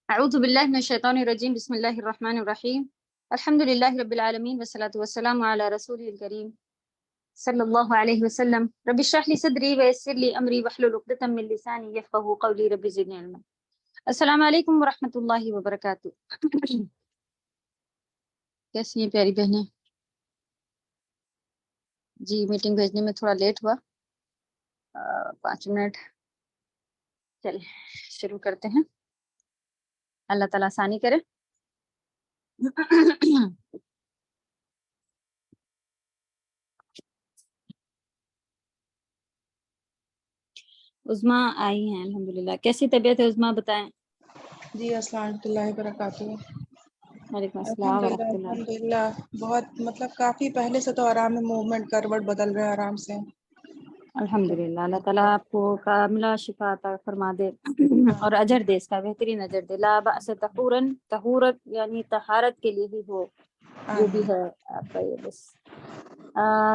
اعوذ باللہ من الشیطان الرجیم، بسم اللہ الرحمن الرحیم، الحمد للہ رب العالمین والصلاة والسلام علی رسولہ الکریم صلی اللہ علیہ وسلم۔ رب اشرح لی صدری ویسر لی امری واحلل عقدۃ من لسانی یفقہوا قولی، رب زدنی علما۔ السلام علیکم ورحمۃ اللہ وبرکاتہ۔ کیسی ہیں پیاری بہنیں؟ جی میٹنگ بھیجنے میں تھوڑا لیٹ ہوا، 5 منٹ۔ چلیں شروع کرتے ہیں، اللہ تعالیٰ آسانی کرے۔ عظمیٰ آئی ہیں الحمدللہ۔ کیسی طبیعت ہے عظمیٰ، بتائیں؟ جی السلام ورحمۃ اللہ وبرکاتہ۔ وعلیکم السلام ورحمۃ اللہ۔ الحمدللہ بہت مطلب کافی پہلے سے تو آرام ہے، موومنٹ کروٹ بدل رہے ہیں آرام سے۔ الحمدللہ، اللہ تعالیٰ آپ کو کاملہ شفا عطا فرما دے اور اجر دے، اس کا بہترین اجر دے۔ لا بأس طہورن، طہورت یعنی طہارت کے لیے ہی ہو جو بھی ہے آپ کا، یہ بس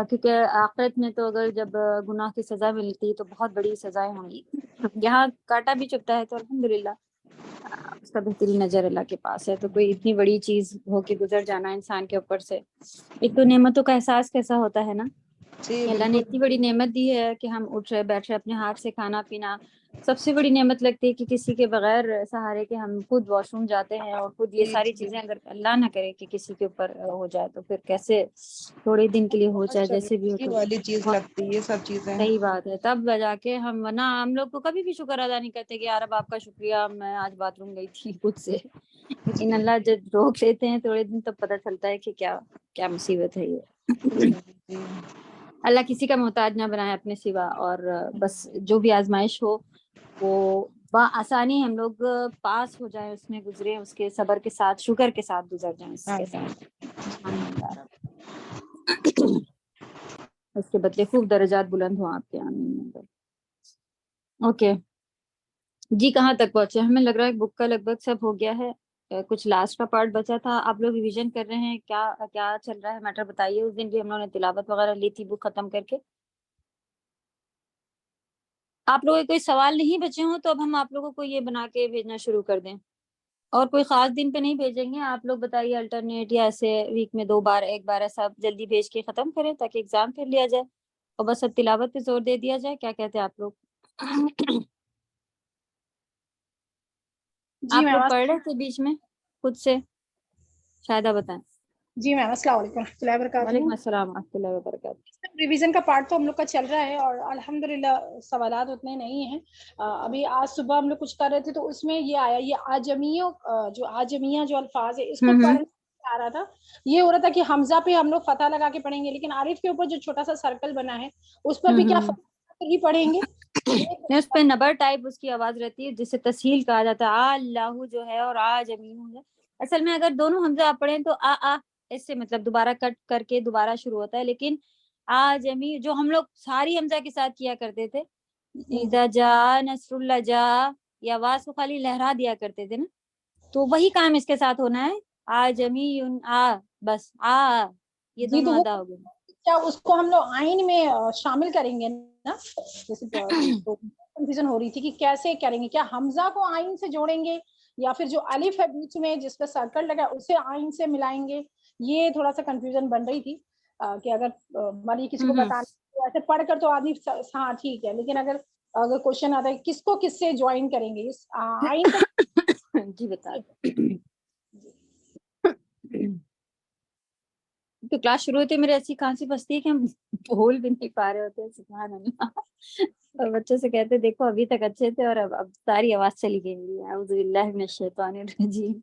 کیونکہ آخرت میں تو اگر جب گناہ کی سزا ملتی ہے تو بہت بڑی سزائیں ہوں گی، یہاں کاٹا بھی چبھتا ہے تو الحمدللہ اس کا بہترین اجر اللہ کے پاس ہے۔ تو کوئی اتنی بڑی چیز ہو کے گزر جانا انسان کے اوپر سے، ایک تو نعمتوں کا احساس کیسا ہوتا ہے نا، جی اللہ نے اتنی بڑی نعمت دی ہے کہ ہم اٹھ رہے بیٹھ رہے اپنے ہاتھ سے کھانا پینا، سب سے بڑی نعمت لگتی ہے کہ کسی کے بغیر سہارے کے ہم خود واش روم جاتے ہیں، اور خود یہ ساری چیزیں اگر اللہ نہ کرے کہ کسی کے اوپر ہو جائے تو پھر کیسے تھوڑے دن کے لیے ہو جائے جیسے بھی ہو تو والی چیز لگتی ہے یہ سب چیزیں۔ صحیح بات ہے، تب جا کے ہم، ورنہ ہم لوگ کو کبھی بھی شکر ادا نہیں کرتے کہ یار اب آپ کا شکریہ، میں آج باتھ روم گئی تھی خود سے، لیکن اللہ جب روک لیتے ہیں تھوڑے دن تب پتہ چلتا ہے کہ کیا کیا مصیبت ہے یہ۔ اللہ کسی کا محتاج نہ بنائے اپنے سوا، اور بس جو بھی آزمائش ہو وہ بآسانی ہم لوگ پاس ہو جائیں، اس میں گزرے، اس کے صبر کے ساتھ شکر کے ساتھ گزر جائیں اس کے ساتھ، اس کے بدلے خوب درجات بلند ہوں آپ کے۔ آمین۔ اوکے جی، کہاں تک پہنچے؟ ہمیں لگ رہا ہے بک کا لگ بھگ سب ہو گیا ہے، کچھ لاسٹ کا پارٹ بچا تھا۔ آپ لوگ ریویژن کر رہے ہیں، کیا کیا چل رہا ہے میٹر بتائیے۔ اس دن بھی ہم لوگوں نے تلاوت وغیرہ لی تھی بک ختم کر کے۔ آپ لوگوں کے کوئی سوال نہیں بچے ہوں تو اب ہم آپ لوگوں کو یہ بنا کے بھیجنا شروع کر دیں، اور کوئی خاص دن پہ نہیں بھیجیں گے، آپ لوگ بتائیے الٹرنیٹ یا ایسے ویک میں 2 بار 1 بار ایسا جلدی بھیج کے ختم کریں تاکہ ایگزام پھر لیا جائے، اور بس اب تلاوت پہ زور دے دیا جائے۔ کیا کہتے ہیں آپ لوگ؟ آپ لوگ پڑھ رہے تھے بیچ میں خود سے؟ شاہدہ بتائیں۔ جی میم، السلام علیکم و رحمۃ اللہ وبرکاتہ۔ وعلیکم السلام و رحمۃ اللہ وبرکاتہ۔ ریویژن کا پارٹ تو ہم لوگ کا چل رہا ہے، اور الحمدللہ سوالات اتنے نہیں ہیں۔ ابھی آج صبح ہم لوگ کچھ کر رہے تھے تو اس میں یہ آیا، یہ آجمیہ جو الفاظ ہے اس کو پڑھنے آ رہا تھا، یہ ہو رہا تھا کہ حمزہ پہ ہم لوگ فتح لگا کے پڑھیں گے، لیکن عارف کے اوپر جو چھوٹا سا سرکل بنا ہے اس پر بھی کیا فتح ہی پڑھیں گے؟ اس پہ نبر ٹائپ اس کی آواز رہتی ہے جسے تسہیل کہا جاتا ہے، اللہ جو ہے اور آجمیہ ہے۔ اصل میں اگر دونوں حمزہ آپ پڑھیں تو اس سے مطلب دوبارہ کٹ کر کے دوبارہ شروع ہوتا ہے، لیکن آجمی جو ہم لوگ ساری حمزہ کے ساتھ کیا کرتے تھے، اذا جاء نصر اللہ جاء، یہ آواز کو خالی لہرا دیا کرتے تھے نا، تو وہی کام اس کے ساتھ ہونا ہے، آجمی بس یہ دونوں ادا ہو گئے۔ کیا اس کو ہم لوگ آئین میں شامل کریں گے نا؟ جیسے کنفیوژن ہو رہی تھی کہ کیسے کریں گے، کیا حمزہ کو آئین سے جوڑیں گے یا پھر جو الف ہے بیچ میں جس پہ سرکل لگا اسے آئین سے ملائیں گے؟ یہ تھوڑا سا کنفیوژن بن رہی تھی کہ اگر مانی کسی کو بتانا ایسے پڑھ کر تو آدمی ہاں ٹھیک ہے، لیکن اگر کوشچن آتا ہے کس کو کس سے جوائن کریں گے اس آئین کو؟ جی بتا تو کلاس شروع ہوتے میرے ایسی کھانسی پھنستی ہے کہ ہم بول بھی نہیں پا رہے ہوتے، سبحان اللہ، اور بچوں سے کہتے دیکھو ابھی تک اچھے تھے اور اب ساری آواز چلی گئی۔ اعوذ باللہ من الشیطان الرجیم۔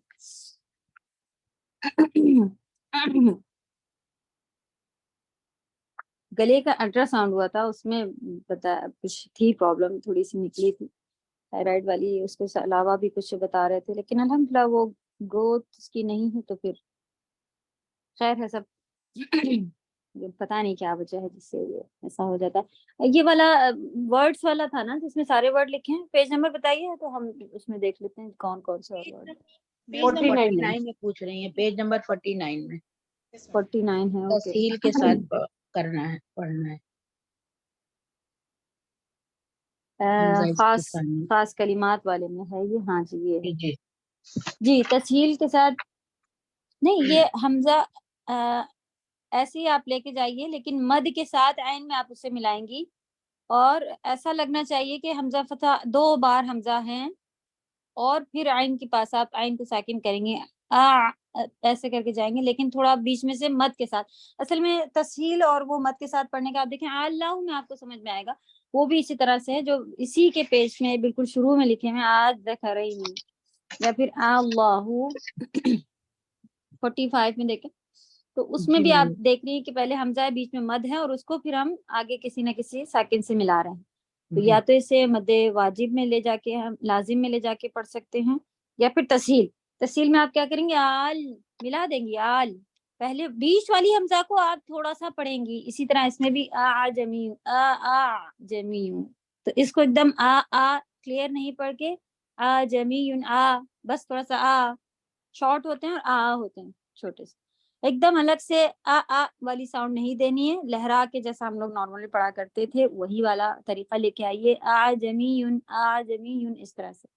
گلے کا الٹرا ساؤنڈ ہوا تھا، اس میں بتا کچھ تھی پرابلم، تھوڑی سی نکلی تھی تھائرائڈ والی، اس کے علاوہ بھی کچھ بتا رہے تھے، لیکن الحمدللہ وہ گروتھ اس کی نہیں ہے، تو پھر خیر ہے سب۔ پتا نہیں کیا وجہ ہے جس سے یہ ایسا ہو جاتا ہے۔ یہ والا ورڈز والا تھا نا جس میں سارے ورڈ لکھے ہیں، پیج نمبر بتائیے تو ہم اس میں دیکھ لیتے ہیں کون کون سے ورڈ۔ 49 میں پوچھ رہی ہیں، پیج نمبر 49 میں 49 ہے، اوکے۔ تفصیل کے ساتھ کرنا ہے، پڑھنا ہے۔ حمزہ خاص استفہامی. خاص کلمات والے میں ہے یہ. ہاں جی یہ ہے. جی جی تسہیل کے ساتھ نہیں، یہ حمزہ ایسے ہی آپ لے کے جائیے، لیکن مد کے ساتھ عین میں آپ اسے ملائیں گی، اور ایسا لگنا چاہیے کہ حمزہ فتح 2 بار حمزہ ہیں، اور پھر عین کے پاس آپ عین کو ساکن کریں گے، ایسے کر کے جائیں گے، لیکن تھوڑا بیچ میں سے مد کے ساتھ. اصل میں تسہیل اور وہ مد کے ساتھ پڑھنے کا آپ دیکھیں اللہ میں آپ کو سمجھ میں آئے گا، وہ بھی اسی طرح سے ہے جو اسی کے پیج میں بالکل شروع میں لکھے ہیں آج ذکرینی، یا پھر اللہ 45 میں دیکھیں تو اس میں بھی آپ جی. دیکھ رہی ہیں کہ پہلے حمزہ ہے، بیچ میں مد ہے، اور اس کو پھر ہم آگے کسی نہ کسی ساکن سے ملا رہے ہیں. تو یا تو اسے مد واجب میں لے جا کے ہم لازم میں لے جا کے پڑھ سکتے ہیں، یا پھر تسہیل میں آپ کیا کریں گے آل ملا دیں گی. آل پہلے بیچ والی حمزہ کو آپ تھوڑا سا پڑھیں گی، اسی طرح اس میں بھی جمی جمی، تو اس کو ایک دم کلیئر نہیں پڑھ کے جمی بس تھوڑا سا شارٹ ہوتے ہیں اور ہوتے ہیں چھوٹے سے، ایک دم الگ سے والی ساؤنڈ نہیں دینی ہے، لہرا کے جیسا ہم لوگ نارملی پڑھا کرتے تھے وہی والا طریقہ لے کے آئیے. جمیون اس طرح سے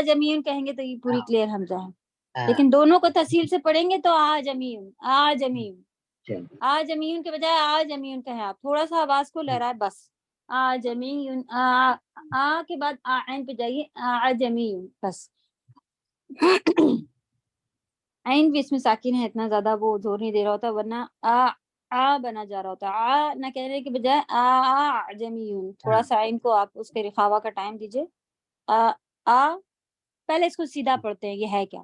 جمیون کہیں گے تو یہ پوری کلیئر حمزہ ہے، لیکن دونوں کو تسہیل سے پڑھیں گے تو جمیون کے بجائے جمیون کہیں آپ، تھوڑا سا آواز کو لہرائے بس. جمیون کے بعد عین پہ جائیے جمیون بس. عین بھی اس میں ساکن ہے، اتنا زیادہ وہ زور نہیں دے رہا ہوتا، ورنہ بنا جا رہا ہوتا. نہ کہنے کے بجائے جمیون، تھوڑا سا عین کو آپ اس کے رخاوا کا ٹائم دیجیے. پہلے اس کو سیدھا پڑھتے ہیں، یہ ہے کیا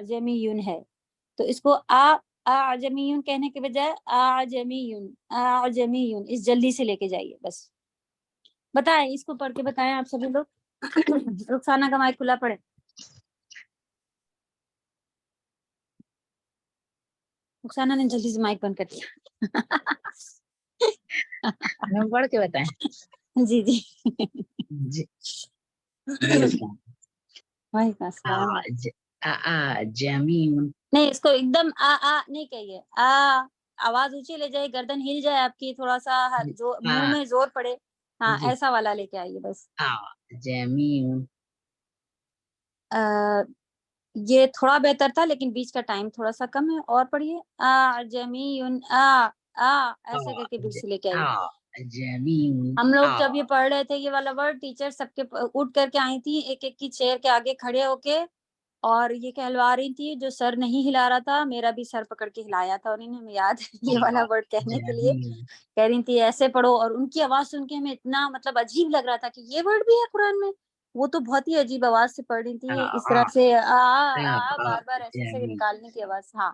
جمیون ہے، تو اس کو جمیون کہنے کے بجائے جمیون اس جلدی سے لے کے جائیے بس. بتائیں اس کو پڑھ کے بتائیں آپ سبھی لوگ. رخسانہ کا مائک کھلا پڑے. رخسانہ نے جلدی سے مائک بند کر دیا. ہم پڑھ کے بتائیں. جی جی جی وعلیکم السلام. جمیون. نہیں اس کو ایک دم نہیں کہیے، آواز اونچی لے جائے، گردن ہل جائے آپ کی، تھوڑا سا جو منہ میں زور پڑے، ہاں ایسا والا لے کے آئیے بس. جمیون. یہ تھوڑا بہتر تھا، لیکن بیچ کا ٹائم تھوڑا سا کم ہے. اور پڑھیے جمیون ایسے کر کے بیچ سے لے کے آئیے. جمیون. ہم لوگ جب یہ پڑھ رہے تھے یہ والا ورڈ، ٹیچر سب کے اٹھ کر کے آئی تھی ایک ایک کی چیئر کے آگے کھڑے ہو کے، اور یہ کہلوا رہی تھی جو سر نہیں ہلا رہا تھا میرا بھی سر پکڑ کے ہلایا تھا انہوں نے، ہمیں یاد یہ والا ورڈ کہنے کے لیے کہہ رہی تھی ایسے پڑھو. اور ان کی آواز سن کے ہمیں اتنا مطلب عجیب لگ رہا تھا کہ یہ ورڈ بھی ہے قرآن میں. وہ تو بہت ہی عجیب آواز سے پڑھ رہی تھی، اس طرح سے بار بار ایسے سے نکالنے کی آواز. ہاں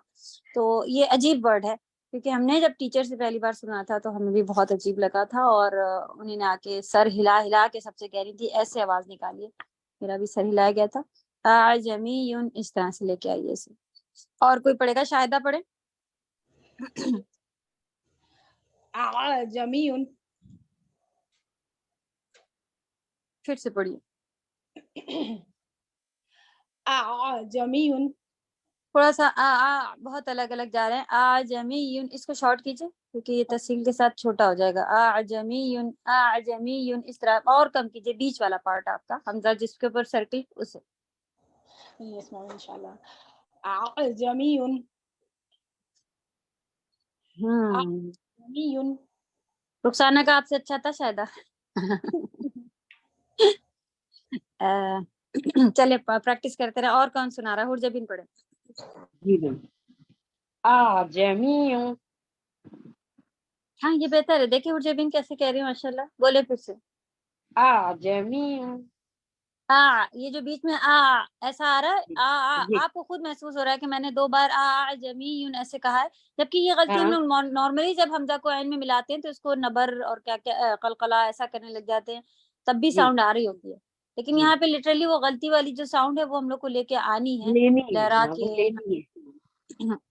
تو یہ عجیب ورڈ ہے، کیونکہ ہم نے جب ٹیچر سے پہلی بار سنا تھا تو ہمیں بھی بہت عجیب لگا تھا، اور انہیں نے آ کے سر ہلا ہلا کے سب سے کہہ رہی تھی ایسے آواز نکالیے. میرا بھی سر ہلایا گیا تھا. جمیون اس طرح سے لے کے آئیے اسے. اور کوئی پڑھے گا؟ شاہدہ پڑھے. جمیون. پھر سے پڑھیے. جمیون. تھوڑا سا بہت الگ الگ جا رہے ہیں. جمیون اس کو شارٹ کیجیے کیونکہ یہ تسہیل کے ساتھ چھوٹا ہو جائے گا. جمیون اس طرح اور کم کیجیے بیچ والا پارٹ آپ کا حمزہ جس کے اوپر سرکل اسے. یس میم انشاءاللہ. جمیون. جمیون. رخسانہ کا آپ سے اچھا تھا شاید. چلے پریکٹس کرتے رہے. اور کون سنا رہا ہے؟ حرجبین پڑھے. جمیون. ہاں یہ بہتر ہے. دیکھیں حرجبین کیسے کہہ رہی ہوں ماشاءاللہ. بولے پھر سے. جمیون. یہ جو بیچ میں ایسا آ رہا ہے، آپ کو خود محسوس ہو رہا ہے کہ میں نے 2 بار جمیون ایسے کہا ہے، جبکہ یہ غلطی ہم لوگ نارملی جب حمزہ کو عین میں ملاتے ہیں تو اس کو نبر اور کیا کیا قلقلہ ایسا کرنے لگ جاتے ہیں، تب بھی ساؤنڈ آ رہی ہوتی ہے. لیکن یہاں پہ لٹرلی وہ غلطی والی جو ساؤنڈ ہے وہ ہم لوگ کو لے کے آنی ہے، لہرا کے.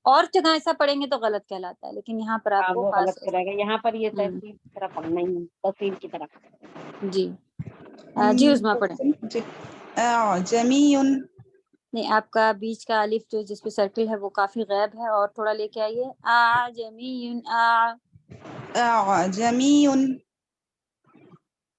اور جگہ ایسا پڑھیں گے تو غلط کہلاتا ہے، لیکن یہاں پر آپ کو وہ خاص غلط کرے گا. یہاں پر یہ تحصیل کی طرف نہیں ہے، تحصیل کی طرف. جی اس میں پڑھیں. جی جمیون. نہیں آپ کا بیچ کا الف جو جس پہ سرکل ہے وہ کافی غائب ہے، اور تھوڑا لے کے آئیے. جمیون. جمیون.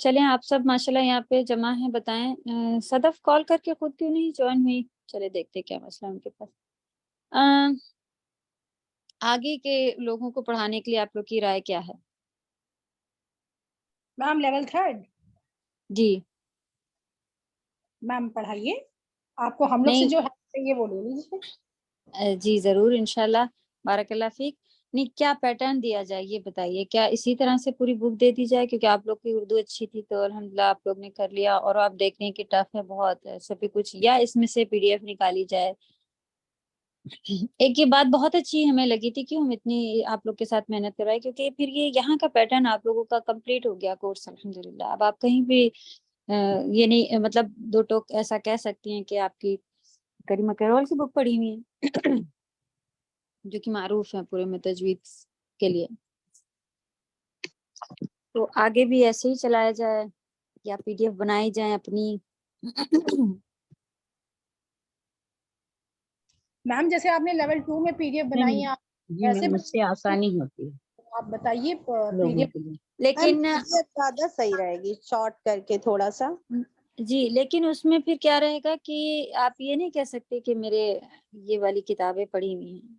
چلیں آپ سب ماشاءاللہ یہاں پہ جمع ہیں، بتائیں صدف کال کر کے خود کیوں نہیں جوائن ہوئی؟ چلے دیکھتے کیا مسئلہ ان کے پاس. آگے کے لوگوں کو پڑھانے کے لیے آپ لوگ کی رائے کیا ہے؟ میم لیول 3 جی میم پڑھائیے، آپ کو ہم لوگ سے نہیں جو ہے یہ وہ لے لیجیے. جی ضرور انشاءاللہ، بارک اللہ فیک. نہیں کیا پیٹرن دیا جائے یہ بتائیے، کیا اسی طرح سے پوری بک دے دی جائے؟ کیونکہ آپ لوگ کی اردو اچھی تھی تو الحمدللہ آپ لوگ نے کر لیا، اور آپ دیکھ رہے ہیں کہ ٹف ہے بہت، ایسا بھی کچھ، یا اس میں سے پی ڈی ایف نکالی جائے. ایک یہ بات بہت اچھی ہمیں لگی تھی کہ ہم اتنی آپ لوگ کے ساتھ محنت کروائے، کیونکہ پھر یہ یہاں کا پیٹرن آپ لوگوں کا کمپلیٹ ہو گیا کورس الحمدللہ. اب آپ کہیں بھی یہ نہیں مطلب دو ٹوک ایسا کہہ سکتی ہیں کہ آپ کی کریمہ کیرول کی بک پڑھی ہوئی ہے جو کہ معروف ہے پورے میں تجوید کے لیے. تو آگے بھی ایسے ہی چلایا جائے یا پی ڈی ایف بنائی جائیں اپنی. میم جیسے آپ نے لیول 2 میں پی ڈی ایف بنائی ہے، آپ جی ایسے میم، اس سے آسانی ہوتی ہے آپ بتائیے پی ڈی لوگوں ایف. کے لیے. لیکن زیادہ صحیح رہے گی شارٹ کر کے تھوڑا سا. جی لیکن اس میں پھر کیا رہے گا کہ آپ یہ نہیں کہہ سکتے کہ میرے یہ والی کتابیں پڑھی ہوئی ہیں.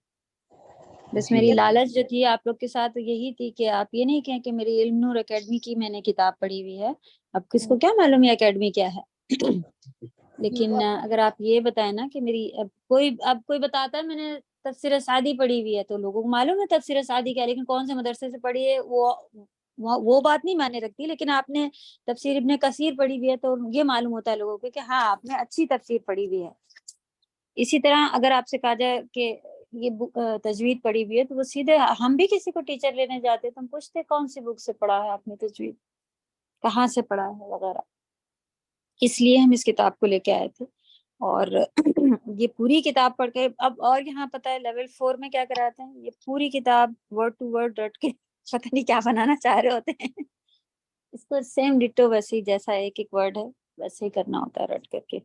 بس میری لالچ جو تھی آپ لوگ کے ساتھ یہی تھی کہ آپ یہ نہیں کہیں کہ میری علم نور اکیڈمی کی میں نے کتاب پڑھی ہوئی ہے. اب کس کو کیا معلوم ہے اکیڈمی کیا ہے. لیکن اگر آپ یہ بتائیں نا کہ میری اب کوئی بتاتا ہے میں نے تفسیر سعدی پڑھی ہوئی ہے تو لوگوں کو معلوم ہے تفسیر سعدی کیا ہے، لیکن کون سے مدرسے سے پڑھی ہے وہ بات نہیں مانے رکھتی. لیکن آپ نے تفسیر ابن کثیر پڑھی ہوئی ہے تو یہ معلوم ہوتا ہے لوگوں کو کہ ہاں آپ نے اچھی تفسیر پڑھی ہوئی ہے. اسی طرح اگر آپ سے کہا جائے کہ یہ تجوید پڑھی ہوئی ہے تو وہ سیدھے ہم بھی کسی کو ٹیچر لینے جاتے تو ہم پوچھتے کون سی بک سے پڑھا ہے آپ نے تجوید، کہاں سے پڑھا ہے وغیرہ. اس لیے ہم اس کتاب کو لے کے آئے تھے. اور یہ پوری کتاب پڑھ کے اب اور یہاں پتہ ہے لیول 4 میں کیا کراتے ہیں، یہ پوری کتاب ورڈ ٹو ورڈ رٹ کے پتہ نہیں کیا بنانا چاہ رہے ہوتے ہیں. اس کو سیم ڈٹو ویسے ہی جیسا ایک ایک ورڈ ہے ویسے ہی کرنا ہوتا ہے، رٹ کر کے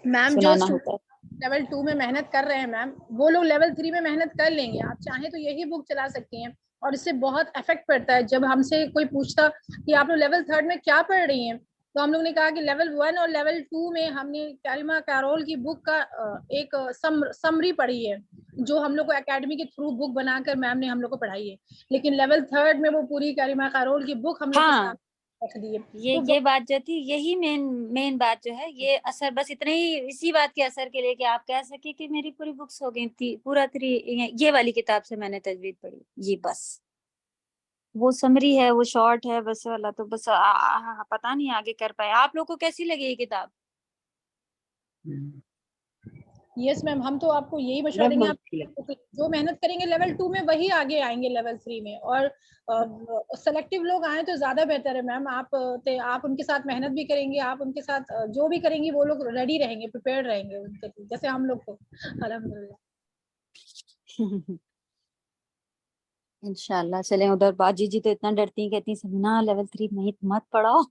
میم جو سنانا ہوتا ہے. لیول 2 میں محنت کر رہے ہیں میم وہ لوگ لیول 3 میں محنت کر لیں گے. آپ چاہیں تو یہی بک چلا سکتی ہیں، اور اس سے بہت افیکٹ پڑتا ہے. جب ہم سے کوئی پوچھتا کہ آپ لوگ لیول 3 میں کیا پڑھ رہی ہیں تو ہم لوگ نے کہا کہ لیول 1 اور لیول 2 میں ہم نے کریمہ کیرول کی بک کا ایک سمری پڑھی ہے جو ہم لوگ کو اکیڈمی کے تھرو بک بنا کر میم نے ہم لوگ کو پڑھائی ہے. لیکن لیول 3 میں وہ پوری کریمہ کیرول کی بک ہم لوگ کے ہاں سامنے رکھ دی ہے. یہ بات جو تھی یہی مین بات جو ہے، یہ اثر بس اتنا ہی اسی بات کے اثر کے لیے کہ آپ کہہ سکے کہ میری پوری بکس ہو گئی تھی، پورا 3 یہ والی کتاب سے میں نے تجوید پڑھی. یہ بس وہ سمری ہے، وہ شارٹ ہے بس والا. تو بس پتہ نہیں آگے کر پائے. آپ لوگ کو کیسی لگی یہ کتاب؟ یس میم ہم تو آپ کو یہی مشورہ دیں گے، آپ جو محنت کریں گے لیول 2 میں وہی آگے آئیں گے لیول 3 میں. اور سلیکٹیو لوگ آئیں تو زیادہ بہتر ہے میم. آپ ان کے ساتھ محنت بھی کریں گے، آپ ان کے ساتھ جو بھی کریں گے وہ لوگ ریڈی رہیں گے، پریپیئرڈ رہیں گے ان کے لیے، جیسے ہم لوگ کو الحمدللہ. انشاءاللہ. چلیں ادھر باجی جی تو اتنا ڈرتی ہیں، کہتی ہیں سمنا لیول 3 میں مت پڑھاؤ.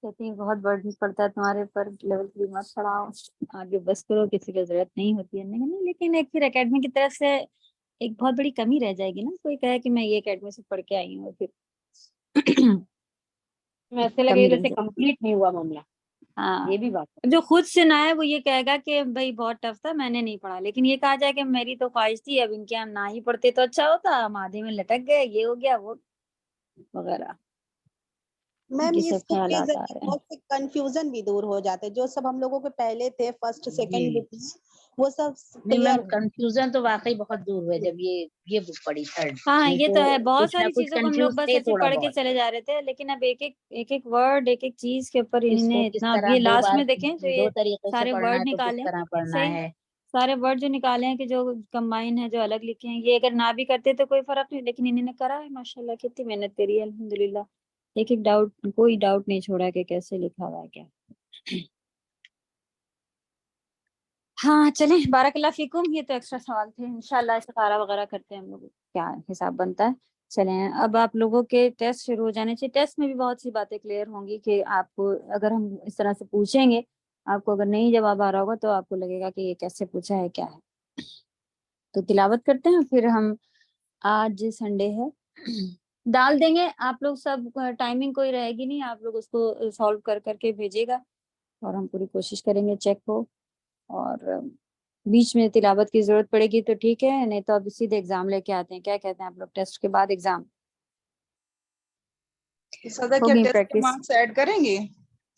کہتی ہیں بہت برڈن پڑتا ہے تمہارے پر، لیول 3 مت پڑھاؤ، آگے بس کرو، کسی کی ضرورت نہیں ہوتی ہے. نہیں لیکن ایک پھر اکیڈمی کی طرف سے ایک بہت بڑی کمی رہ جائے گی نا، کوئی کہے کہ میں یہ اکیڈمی سے پڑھ کے آئی ہوں اور پھر ایسے لگے جیسے کمپلیٹ نہیں ہوا معاملہ. ہاں یہ بھی بات جو خود سے نہ ہے وہ یہ کہے گا کہ بھائی بہت ٹف تھا میں نے نہیں پڑھا. لیکن یہ کہا جائے کہ میری تو خواہش تھی، اب ان کے ہم نہ ہی پڑھتے تو اچھا ہوتا، ہم آدھے میں لٹک گئے، یہ ہو گیا وہ وغیرہ. میم یہ یہ سب اس کے خیالات آ ذریعے رہے ہیں. بہت سے کنفیوژن بھی دور ہو جاتے ہیں، جو سب ہم لوگوں کے پہلے تھے فرسٹ سیکنڈ جی بک میں وہ سب نہیں میم، کلیئر ہو. کنفیوژن تو واقعی بہت دور ہوئے جب یہ بک پڑھی 3rd. ہاں نہیں یہ تو ہے، بہت کچھ نہ ساری کچھ چیزوں کو ہم لوگ کنفیوز بس تھے ایسے تھوڑا پڑھ کے بہت. چلے جا رہے تھے، لیکن اب ایک ایک ورڈ ایک ایک چیز کے اوپر اس انہوں کو نے کس اتنا، اب طرح یہ دو لاسٹ بار میں دیکھیں جو دو یہ طریقے سے سارے پڑھنا ورڈ ہے تو کس نکالے طرح پڑھنا صحیح، ہے. سارے ورڈ جو نکالے ہیں کہ جو کمبائن ہے جو الگ لکھے ہیں، یہ اگر نہ بھی کرتے تو کوئی فرق نہیں، لیکن انہوں نے کرا ہے ماشاءاللہ. کتنی محنت کری ہے الحمدللہ. ایک ایک ڈاؤٹ، کوئی ڈاؤٹ نہیں چھوڑا کہ کیسے لکھا ہوا ہے کیا. ہاں چلیں بارک اللہ فیکم. یہ تو ایکسٹرا سوال تھے، انشاءاللہ استخارہ وغیرہ کرتے ہیں ہم لوگ، کیا حساب بنتا ہے. چلیں اب آپ لوگوں کے ٹیسٹ شروع ہو جانے چاہیے. ٹیسٹ میں بھی بہت سی باتیں کلیئر ہوں گی کہ آپ کو اگر ہم اس طرح سے پوچھیں گے، آپ کو اگر نہیں جواب آ رہا ہوگا تو آپ کو لگے گا کہ یہ کیسے پوچھا ہے کیا ہے. تو تلاوت کرتے ہیں پھر ہم. آج سنڈے ہے، ڈال دیں گے آپ لوگ سب, ٹائمنگ کوئی رہے گی نہیں, آپ لوگ اس کو سالو کر کر کے بھیجے گا اور ہم پوری کوشش کریں گے چیک ہو. اور بیچ میں تلاوت کی ضرورت پڑے گی تو ٹھیک ہے, نہیں تو اب سیدھے ایگزام لے کے آتے ہیں. کیا کہتے ہیں آپ لوگ, ٹیسٹ کے بعد ایگزام صدا کیا ہوگی ٹیسٹ کے پریکٹس؟ مارکس ایڈ کریں گے؟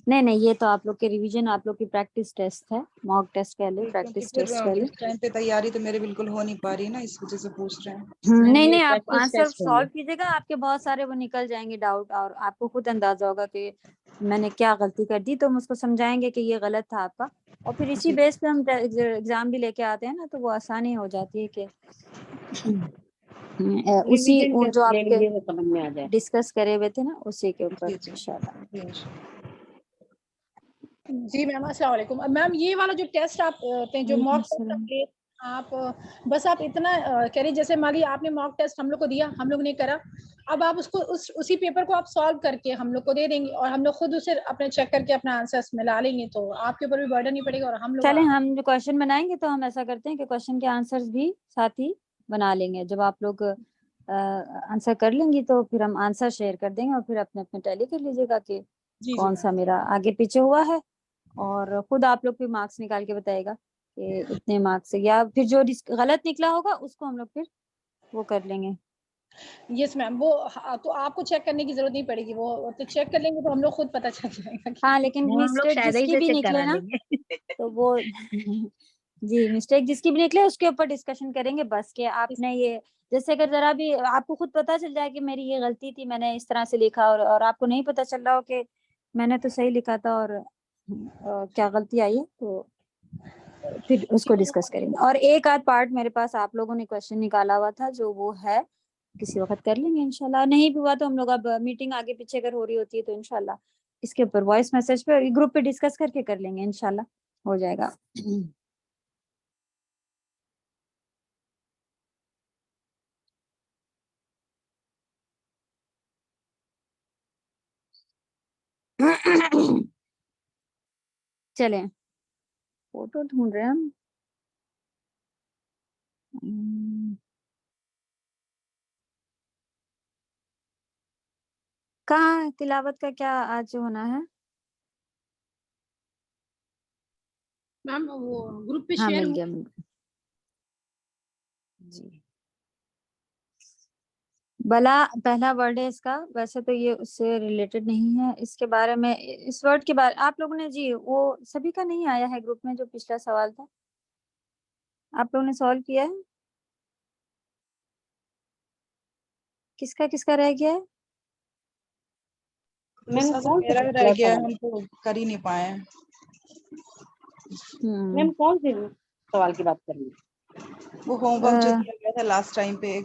نہیں, یہ تو آپ لوگ کے ریویژن, آپ لوگ کی پریکٹس ٹیسٹ ہے, ماک ٹیسٹ کہہ لیں, کیونکہ پریکٹس پھر ٹیسٹ کہہ لیں. اس ٹائم پہ تیاری تو میرے بالکل ہو نہیں پا رہی نا, اس وجہ سے پوچھ رہے ہیں. نہیں, آپ practice آنسر test ہوں سالو گے. کیجیے گا, آپ کے بہت سارے وہ نکل جائیں گے ڈاؤٹ, اور آپ کو خود اندازہ ہوگا کہ میں نے کیا غلطی کر دی, تو ہم اس کو سمجھائیں گے کہ یہ غلط تھا آپ کا, اور پھر اسی جی بیس پہ ہم ایگزام بھی لے کے آتے ہیں نا, تو وہ آسانی ہو جاتی ہے کہ اسی ریویژن جو ٹیسٹ لے آپ کے لیجیے تو سمجھ میں آ جائے. ڈسکس کرے ہوئے تھے نا, اسی کے اوپر جی جی انشاءاللہ. جی انشاءاللہ. جی میم السلام علیکم. میم یہ والا جو ٹیسٹ آپ جو وعلیکم موک السلام. ٹیسٹ آپ بس آپ اتنا کہہ رہی, جیسے مان لی آپ نے موک ٹیسٹ ہم لوگ کو دیا, ہم لوگ نے کرا, اب آپ اس کو اسی پیپر کو آپ سالو کر کے ہم لوگ کو دے دیں گے, اور ہم لوگ خود اسے اپنے چیک کر کے اپنا آنسرس ملا لیں گے, تو آپ کے اوپر بھی برڈن نہیں پڑے گا, اور ہم لوگ چلیں ہم جو کوشچن بنائیں گے تو ہم ایسا کرتے ہیں کہ کوشچن کے آنسرز بھی ساتھ ہی بنا لیں گے. جب آپ لوگ آنسر کر لیں گی تو پھر ہم آنسر شیئر کر دیں گے, اور پھر اپنے اپنے ٹیلی کر لیجیے گا کہ جی کون سا میرا آگے پیچھے ہوا ہے, اور خود آپ لوگ بھی مارکس نکال کے بتائے گا کہ اتنے مارکس, یا پھر جو غلط نکلا ہوگا اس کو ہم لوگ پھر وہ کر لیں گے. یس میم, وہ تو آپ کو چیک کرنے کی ضرورت نہیں پڑے گی, وہ تو چیک کر لیں گے تو ہم لوگ خود پتہ چل جائے گا. ہاں, لیکن وہ ہم لوگ مسٹیک شاید جس ہی کی سے بھی چیک نکلے کرا نا لیں گے. تو وہ جی مسٹیک جس کی بھی نکلے اس کے اوپر ڈسکشن کریں گے, بس کہ آپ نے یہ, جیسے اگر ذرا بھی آپ کو خود پتا چل جائے کہ میری یہ غلطی تھی, میں نے اس طرح سے لکھا, اور آپ کو نہیں پتا چل رہا ہو کہ میں نے تو صحیح لکھا تھا اور کیا غلطی آئی ہے, تو پھر اس کو ڈسکس کریں گے. اور ایک آدھ پارٹ میرے پاس آپ لوگوں نے کوشچن نکالا ہوا تھا, جو وہ ہے کسی وقت کر لیں گے انشاءاللہ. نہیں بھی ہوا تو ہم لوگ اب میٹنگ آگے پیچھے اگر ہو رہی ہوتی ہے تو انشاءاللہ اس کے اوپر وائس میسج پہ گروپ پہ ڈسکس کر کے کر لیں گے, انشاءاللہ ہو جائے گا. چلیں فوٹو ڈھونڈ رہے ہیں ہم. کہاں تلاوت کا کیا آج ہونا ہے؟ میم وہ گروپ پہ ہاں شیئر مل گیا جی. بلا پہلا ورڈ ہے اس کا, ویسے تو یہ اس سے ریلیٹڈ نہیں ہے, اس کے بارے میں اس ورڈ کے بارے آپ لوگوں نے, جی وہ سبھی کا نہیں آیا ہے گروپ میں, جو پچھلا سوال تھا آپ لوگوں نے سالو کیا ہے, کس کا رہ گیا ہے؟ میم کون میرا سے رہ پچھلا گیا, سوال ہم تو کر ہی نہیں پائے. میم کون سے سوال کی بات کر رہی ہیں؟ وہ ہوم ورک جو دیا گیا تھا لاسٹ ٹائم پہ.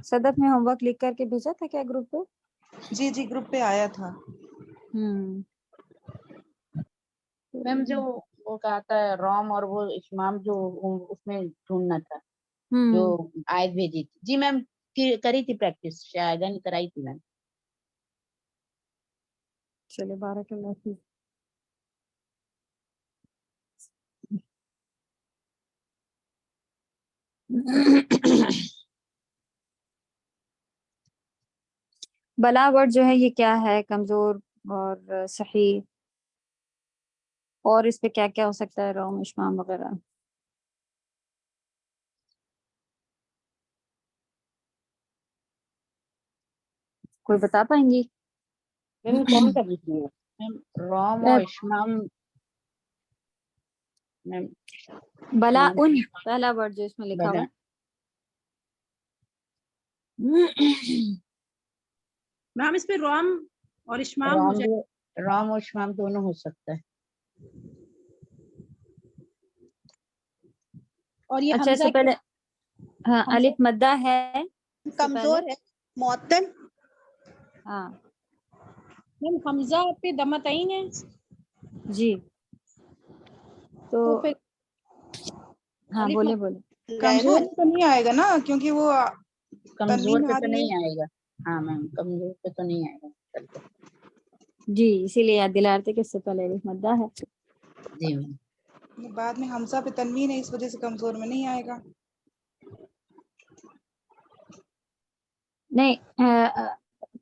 صدف نے ہوم ورک لکھ کر کے بھیجا تھا کیا گروپ پہ؟ جی جی گروپ پہ آیا تھا. میم جو وہ کہتا ہے روم اور وہ اشمام, جو اس میں ڈھونڈنا تھا جو آیت بھیجی تھی. جی میم کری تھی پریکٹس, شاہدہ نے کرائی تھی میم. چلے بارک اللہ فیک. بلا ورڈ جو ہے یہ کیا ہے, کمزور اور صحیح, اور اس پہ کیا کیا ہو سکتا ہے, روم اشمام وغیرہ؟ کوئی بتا پائیں گی؟ میم کون سا پوچھ رہی ہیں؟ روم اور اشمام میم بلا ان پہلا ورڈ جو اس میں لکھا ہوا ہے. میم اس پہ روم اور اشمام ہو جائے. رام اور اشمام دونوں ہو سکتا ہے. اور یہ اچھا اس حمزہ سے پہلے ہاں الف مدہ ہے اس سے کمزور پہلے, ہے, معطل. ہاں میم حمزہ پہ دمتعین ہے, جی, تو تو پھر ہاں الف بولے بولے. گئے نا, کمزور تو نہیں آئے گا نا, کیونکہ وہ کمزور تنوین پہ آ تو رہی ہے. نہیں آئے گا. ہاں میم کمزور پہ تو نہیں آئے گا. جی اسی لیے یاد دلا رہے تھے کہ اس سے پہلے الف مدہ ہے. جی میم بعد میں حمزہ پہ تنوین ہے, اس وجہ سے کمزور میں نہیں آئے گا. نہیں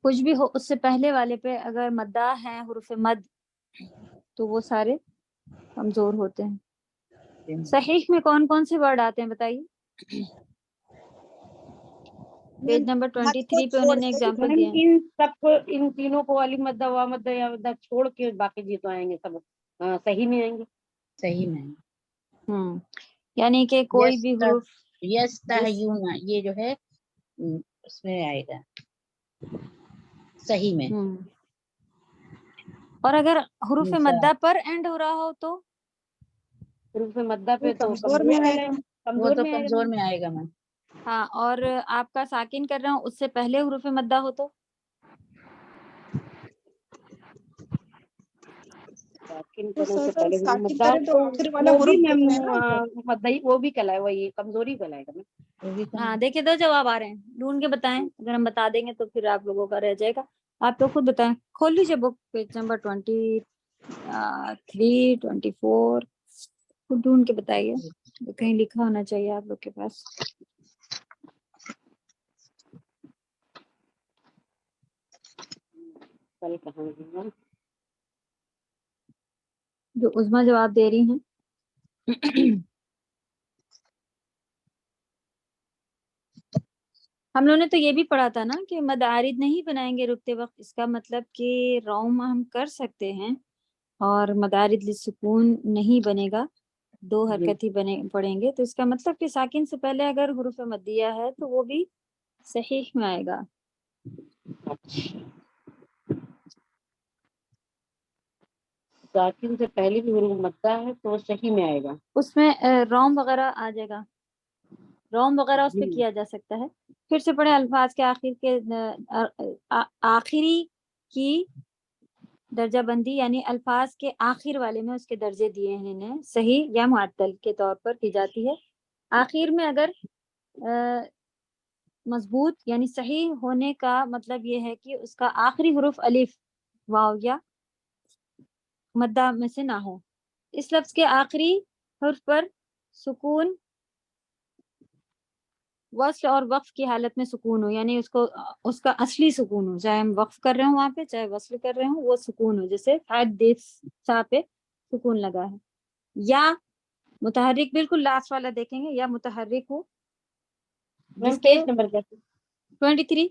کچھ بھی ہو اس سے پہلے والے پہ اگر مدہ ہیں حروف مد تو وہ سارے کمزور ہوتے ہیں. صحیح میں کون کون سے ورڈ آتے ہیں بتائیے. پیج نمبر 23 پہ انہوں نے ایگزامپل دیا ہے. ان سب کو ان تینوں کو علی مدہ وا مدہ یا مدہ چھوڑ کے باقی جی تو آئیں گے سب صحیح میں آئیں گے. صحیح میں یعنی کہ کوئی بھی حروف یستحیون یہ جو ہے اس میں آئے گا صحیح میں. اور اگر حروف نساء مدہ پر اینڈ ہو رہا ہو تو حروف مدہ پہ تو کمزور میں آئے گا. وہ تو میں آئے گا. کمزور میں آئے گا میں. ہاں. اور آپ کا ساکن کر رہا ہوں اس سے پہلے حروف مدہ ہو تو ساکن تو کرنے سے سر پہلے حروف ساکن مدہ کرے تو آخر والا وہ بھی حروف میم دیکھتے ہیں نا. مدہ ہی وہ بھی کہلائے وہی کمزوری کہلائے گا. وہ بھی ہاں دیکھیں دو جواب آ رہے ہیں ڈھونڈ کے بتائیں. اگر ہم بتا دیں گے تو پھر آپ لوگوں کا رہ جائے گا. آپ تو خود بتائیں. کھول لیجیے بک پیج نمبر 23 24 خود ڈھونڈ کے بتائیے. کہیں لکھا ہونا چاہیے آپ لوگ کے پاس. کل کہاں گیا جو عظما جواب دے رہی ہیں. ہم لوگوں نے تو یہ بھی پڑھا تھا نا کہ مد عارض نہیں بنائیں گے رکتے وقت. اس کا مطلب کہ روم ہم کر سکتے ہیں اور مد عارض للسکون نہیں بنے گا. 2 حرکت ہی پڑیں گے. تو اس کا مطلب کہ ساکن سے پہلے اگر حروف مدیہ ہے تو وہ بھی صحیح میں آئے گا. ساکن سے پہلے بھی حروف مدہ ہے تو وہ صحیح میں آئے گا. اس میں روم وغیرہ آ جائے گا. روم وغیرہ اس پہ کیا جا سکتا ہے. پھر سے پڑھیں. الفاظ کے آخری کی درجہ بندی یعنی الفاظ کے آخر والے میں اس کے درجے دیے ہیں انہیں صحیح یا معطل کے طور پر کی جاتی ہے. آخر میں اگر مضبوط یعنی صحیح ہونے کا مطلب یہ ہے کہ اس کا آخری حرف الف واو یا مدہ میں سے نہ ہو. اس لفظ کے آخری حرف پر سکون وصل اور وقف کی حالت میں سکون ہو. یعنی اس کا اصلی سکون ہو. چاہے ہم وقف کر رہے ہوں وہاں پہ چاہے وصل کر رہے ہوں وہ سکون ہو. جیسے سا پہ سکون لگا ہے. یا متحرک بالکل لاسٹ والا دیکھیں گے. یا متحرک ہو جس کے پیج نمبر 23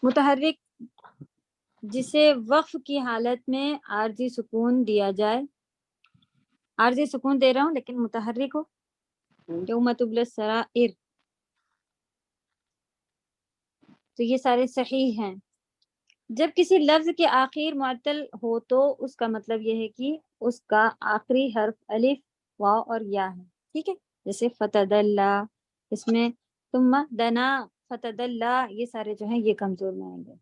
متحرک جسے وقف کی حالت میں عارضی سکون دیا جائے. عارضی سکون دے رہا ہوں لیکن متحرک ہو. یوم تبلی السرائر. تو یہ سارے صحیح ہیں. جب کسی لفظ کے آخر معطل ہو تو اس کا مطلب یہ ہے کہ اس کا آخری حرف الف واو اور یا ہے. ٹھیک ہے. جیسے فتدلا اس میں ثم دنا فتدلا یہ سارے جو ہیں یہ کمزور میں آئیں گے.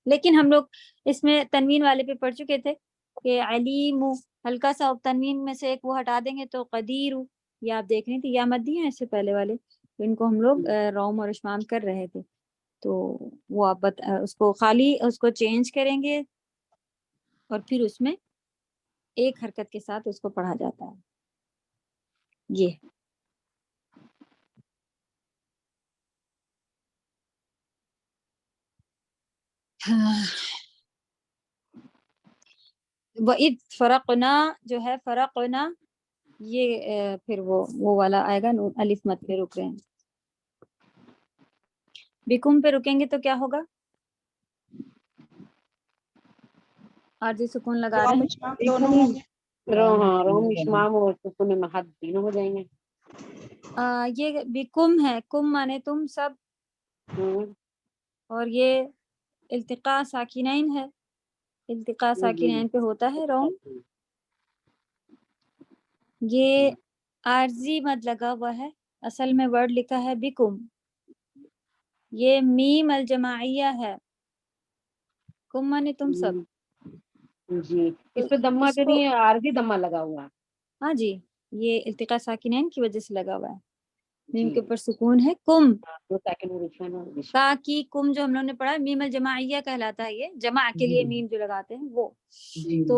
لیکن ہم لوگ اس میں تنوین والے پہ پڑھ چکے تھے کہ علیم ہلکا سا تنوین میں سے ایک وہ ہٹا دیں گے تو قدیر. یہ آپ دیکھ رہی تھی یا مدی ہیں اس سے پہلے والے تو ان کو ہم لوگ روم اور اشمام کر رہے تھے. تو وہ آپ اس کو خالی اس کو چینج کریں گے اور پھر اس میں ایک حرکت کے ساتھ اس کو پڑھا جاتا ہے. یہ وَإِذْ فَرَقْنَا جو ہے فرقنا یہ پھر وہ والا آئے گا. الف مت پہ رک رہے ہیں. بکم پہ رکیں گے تو کیا ہوگا. عارضی سکون لگا رہے ہیں. دونوں ہوں گے. روم اشمام اور سکون محد تینوں ہو جائیں گے. یہ بکم ہے. کم مانے تم سب. اور یہ التقاء ساکنین ہے. التقاء ساکنین پہ ہوتا ہے روم. یہ عارضی مد لگا ہوا ہے. اصل میں ورڈ لکھا ہے بکم. یہ میم الجماعیہ ہے. کم مانے تم سب. جی اس پہ دمہ اس تو کو نہیں ہے. عارضی دمہ لگا ہوا ہے. ہاں جی یہ التقاء ساکنین کی وجہ سے لگا ہوا ہے. میم کے اوپر سکون ہے. کم کا کی کم جو ہم لوگوں نے پڑھا میم الجماعیہ کہلاتا ہے. یہ جمع کے لیے میم جو لگاتے ہیں وہ. تو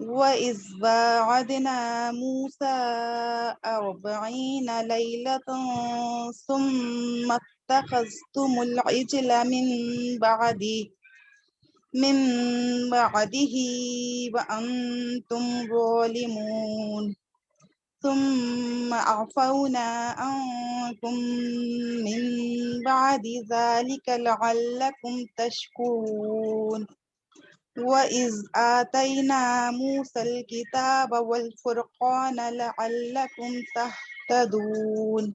وإذ واعدنا موسى 40 ليلة ثم اتخذتم العجل من بعده وأنتم ظالمون ثم عفونا عنكم من بعد ذلك لعلكم تشكرون وإذ آتينا موسى الكتاب والفرقان لعلكم تهتدون.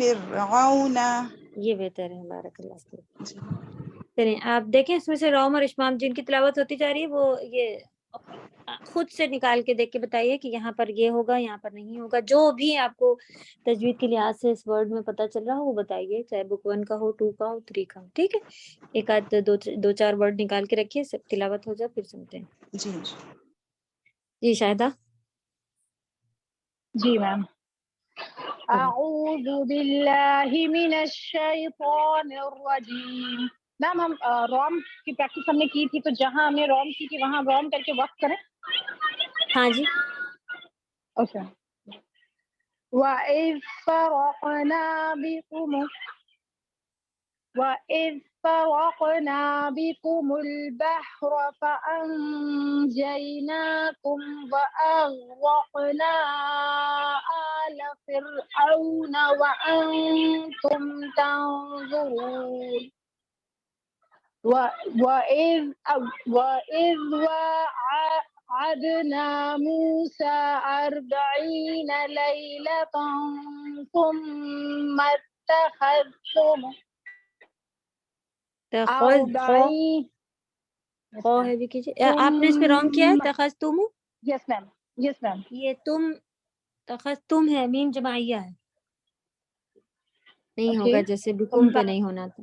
فرعون. یہ بہتر ہے، بارک اللہ فیک. جی چلیں آپ دیکھیں اس میں سے روم اور اشمام جن کی تلاوت ہوتی جا رہی ہے وہ یہ خود سے نکال کے دیکھ کے بتائیے کہ یہاں پر یہ ہوگا یہاں پر نہیں ہوگا. جو بھی آپ کو تجوید کے لحاظ سے اس ورڈ میں پتہ چل رہا ہو وہ بتائیے، چاہے بک 1 کا ہو، 2 کا ہو، 3 کا ہو. ٹھیک ہے، ایک آدھ دو چار ورڈ نکال کے رکھیے، سب تلاوت ہو جائے پھر سنتے ہیں. جی جی شاہدہ. جی میم. اعوذ باللہ من الشیطان الرجیم. میم ہم روم کی پریکٹس ہم نے کی تھی، تو جہاں ہم نے روم کی تھی وہاں روم کر کے وقت کریں. ہاں جی. اوکے. وَإِذْ فَرَقْنَا بِكُمُ الْبَحْرَ فَأَنْجَيْنَاكُمْ وَأَغْرَقْنَا آلَ فِرْعَوْنَ وَأَنْتُمْ تَنْظُرُونَ. وَإِذْ وَاعَدْنَا مُوسَى 40 لَيْلَةً ثُمَّ اتَّخَذْتُمْ خو ہے بھی کیجیے. آپ نے اس پہ رونگ کیا ہے، تخذتم. یس میم. یس میم. یہ تم تخذتم ہے، میم جمعیہ ہے، نہیں ہوگا جیسے بکم پہ نہیں ہونا تھا.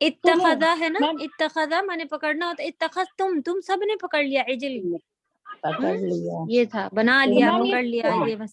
اتخذا ہے نا، اتخذا مانے پکڑنا ہوتا. اتخذتم تم سب نے پکڑ لیا عجل، پکڑ لیا. یہ تھا بنا لیا میم پکڑ لیا یہ بس.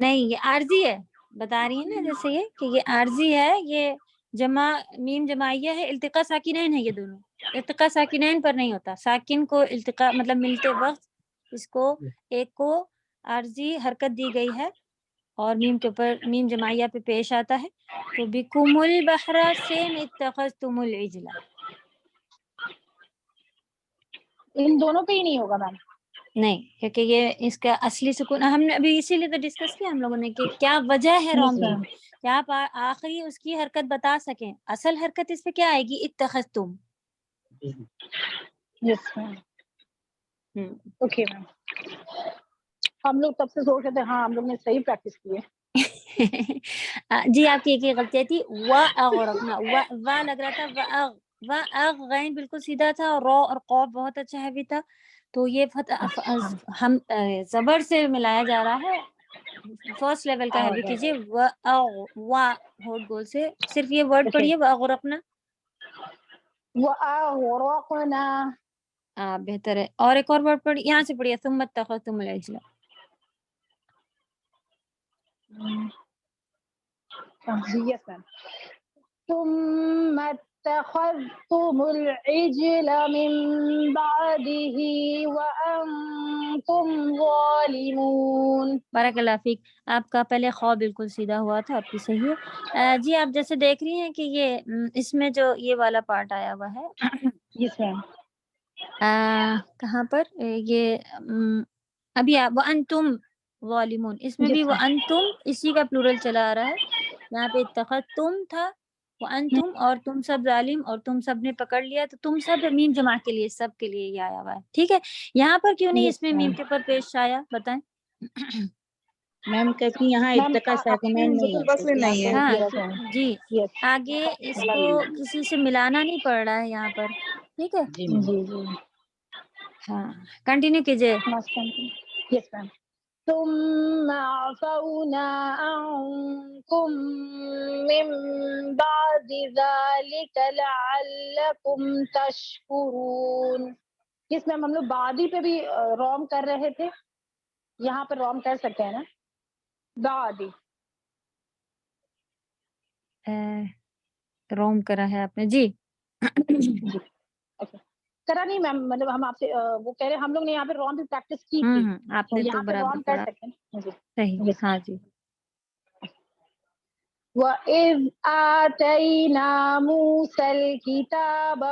نہیں یہ عارضی ہے، بتا رہی ہیں نا جیسے یہ کہ یہ عارضی ہے. یہ جمع میم جمعیہ ہے، التقاء ساکنین ہے. یہ دونوں التقاء ساکنین پر نہیں ہوتا. ساکن کو التقاء مطلب ملتے وقت اس کو ایک کو عارضی حرکت دی گئی ہے اور میم کے اوپر میم جمعیہ پہ پیش آتا ہے. تو بکم البحر سیم اتخذتم العجل. ان دونوں پہ ہی نہیں ہوگا میم. نہیں، کیونکہ یہ اس کا اصلی سکون ہم نے ابھی اسی لیے تو ڈسکس کیا ہم لوگوں نے کہ کیا وجہ ہے روم کی، کیا آپ آخری اس کی حرکت بتا سکیں. اصل حرکت اس پہ کیا آئے گی، اتخذتم. یس میم. Okay ma'am. ہم لوگ تب سے سوچ رہے تھے ہاں ہم لوگ نے صحیح پریکٹس کی ہے. جی آپ کی ایک ہی غلطی تھی، وَأَغْرَقْنَا وا لگ رہا تھا، وَأَغْ غین بالکل سیدھا تھا اور را اور قاف بہت اچھا ہیوی تھا. تو یہ ہم زبر سے ملایا جا رہا ہے. فرسٹ لیول کا ہیوی کیجیے، وا ہوٹ گول سے صرف یہ ورڈ پڑھیے، وَأَغْرَقْنَا. وَأَغْرَقْنَا. بہتر ہے. اور ایک اور ورڈ پڑھیے، یہاں سے پڑھیے، ثُمَّ اتَّخَذْتُمُ الْعِجْلَ. یس میم. ثُمَّ اتَّخَذْتُمُ الْعِجْلَ مِن بَعْدِهِ وَأَنْتُمْ ظَالِمُونَ. بارک اللہ فیک. آپ کا پہلے خواہ بالکل سیدھا ہوا تھا، آپ کی صحیح ہے. جی آپ جیسے دیکھ رہی ہیں کہ یہ اس میں جو یہ والا پارٹ آیا ہوا ہے، یس میم. کہاں پر یہ ابھی وَأَنْتُمْ ظَالِمُونَ، اس میں بھی وَأَنْتُمْ اسی کا پلورل چلا آ رہا ہے. یہاں پہ اتخذتم تھا، وَأَنْتُمْ اور تم سب ظالم اور تم سب نے پکڑ لیا. تو تم سب میم جمع کے لیے، سب کے لیے یہ آیا ہوا ہے. ٹھیک ہے، یہاں پر کیوں نہیں اس میں میم کے اوپر پیش آیا بتائیں. میم کیونکہ یہاں اتقاء ساکنین نہیں ہے. ہاں جی، آگے اس کو کسی سے ملانا نہیں پڑ رہا ہے یہاں پر. ٹھیک ہے، جی جی. ہاں کنٹینیو کیجیے. یس میم. ثم عفونا عنكم من بعد ذلك لعلكم تشكرون. یس میم ہم لوگ بعدی پہ بھی روم کر رہے تھے، یہاں پہ روم کر سکتے ہیں نا بعدی. روم کرا ہے آپ نے جی. کرا نہیں میم، مطلب ہم آپ سے وہ کہہ رہے ہم لوگ نے یہاں پہ روم بھی پریکٹس کی تھی، آپ نے تو یہاں پہ برابر روم کر پڑھا. سکتے ہیں. صحیح، ہاں جی. وَإِذْ آتَيْنَا مُوسَى الْكِتَابَ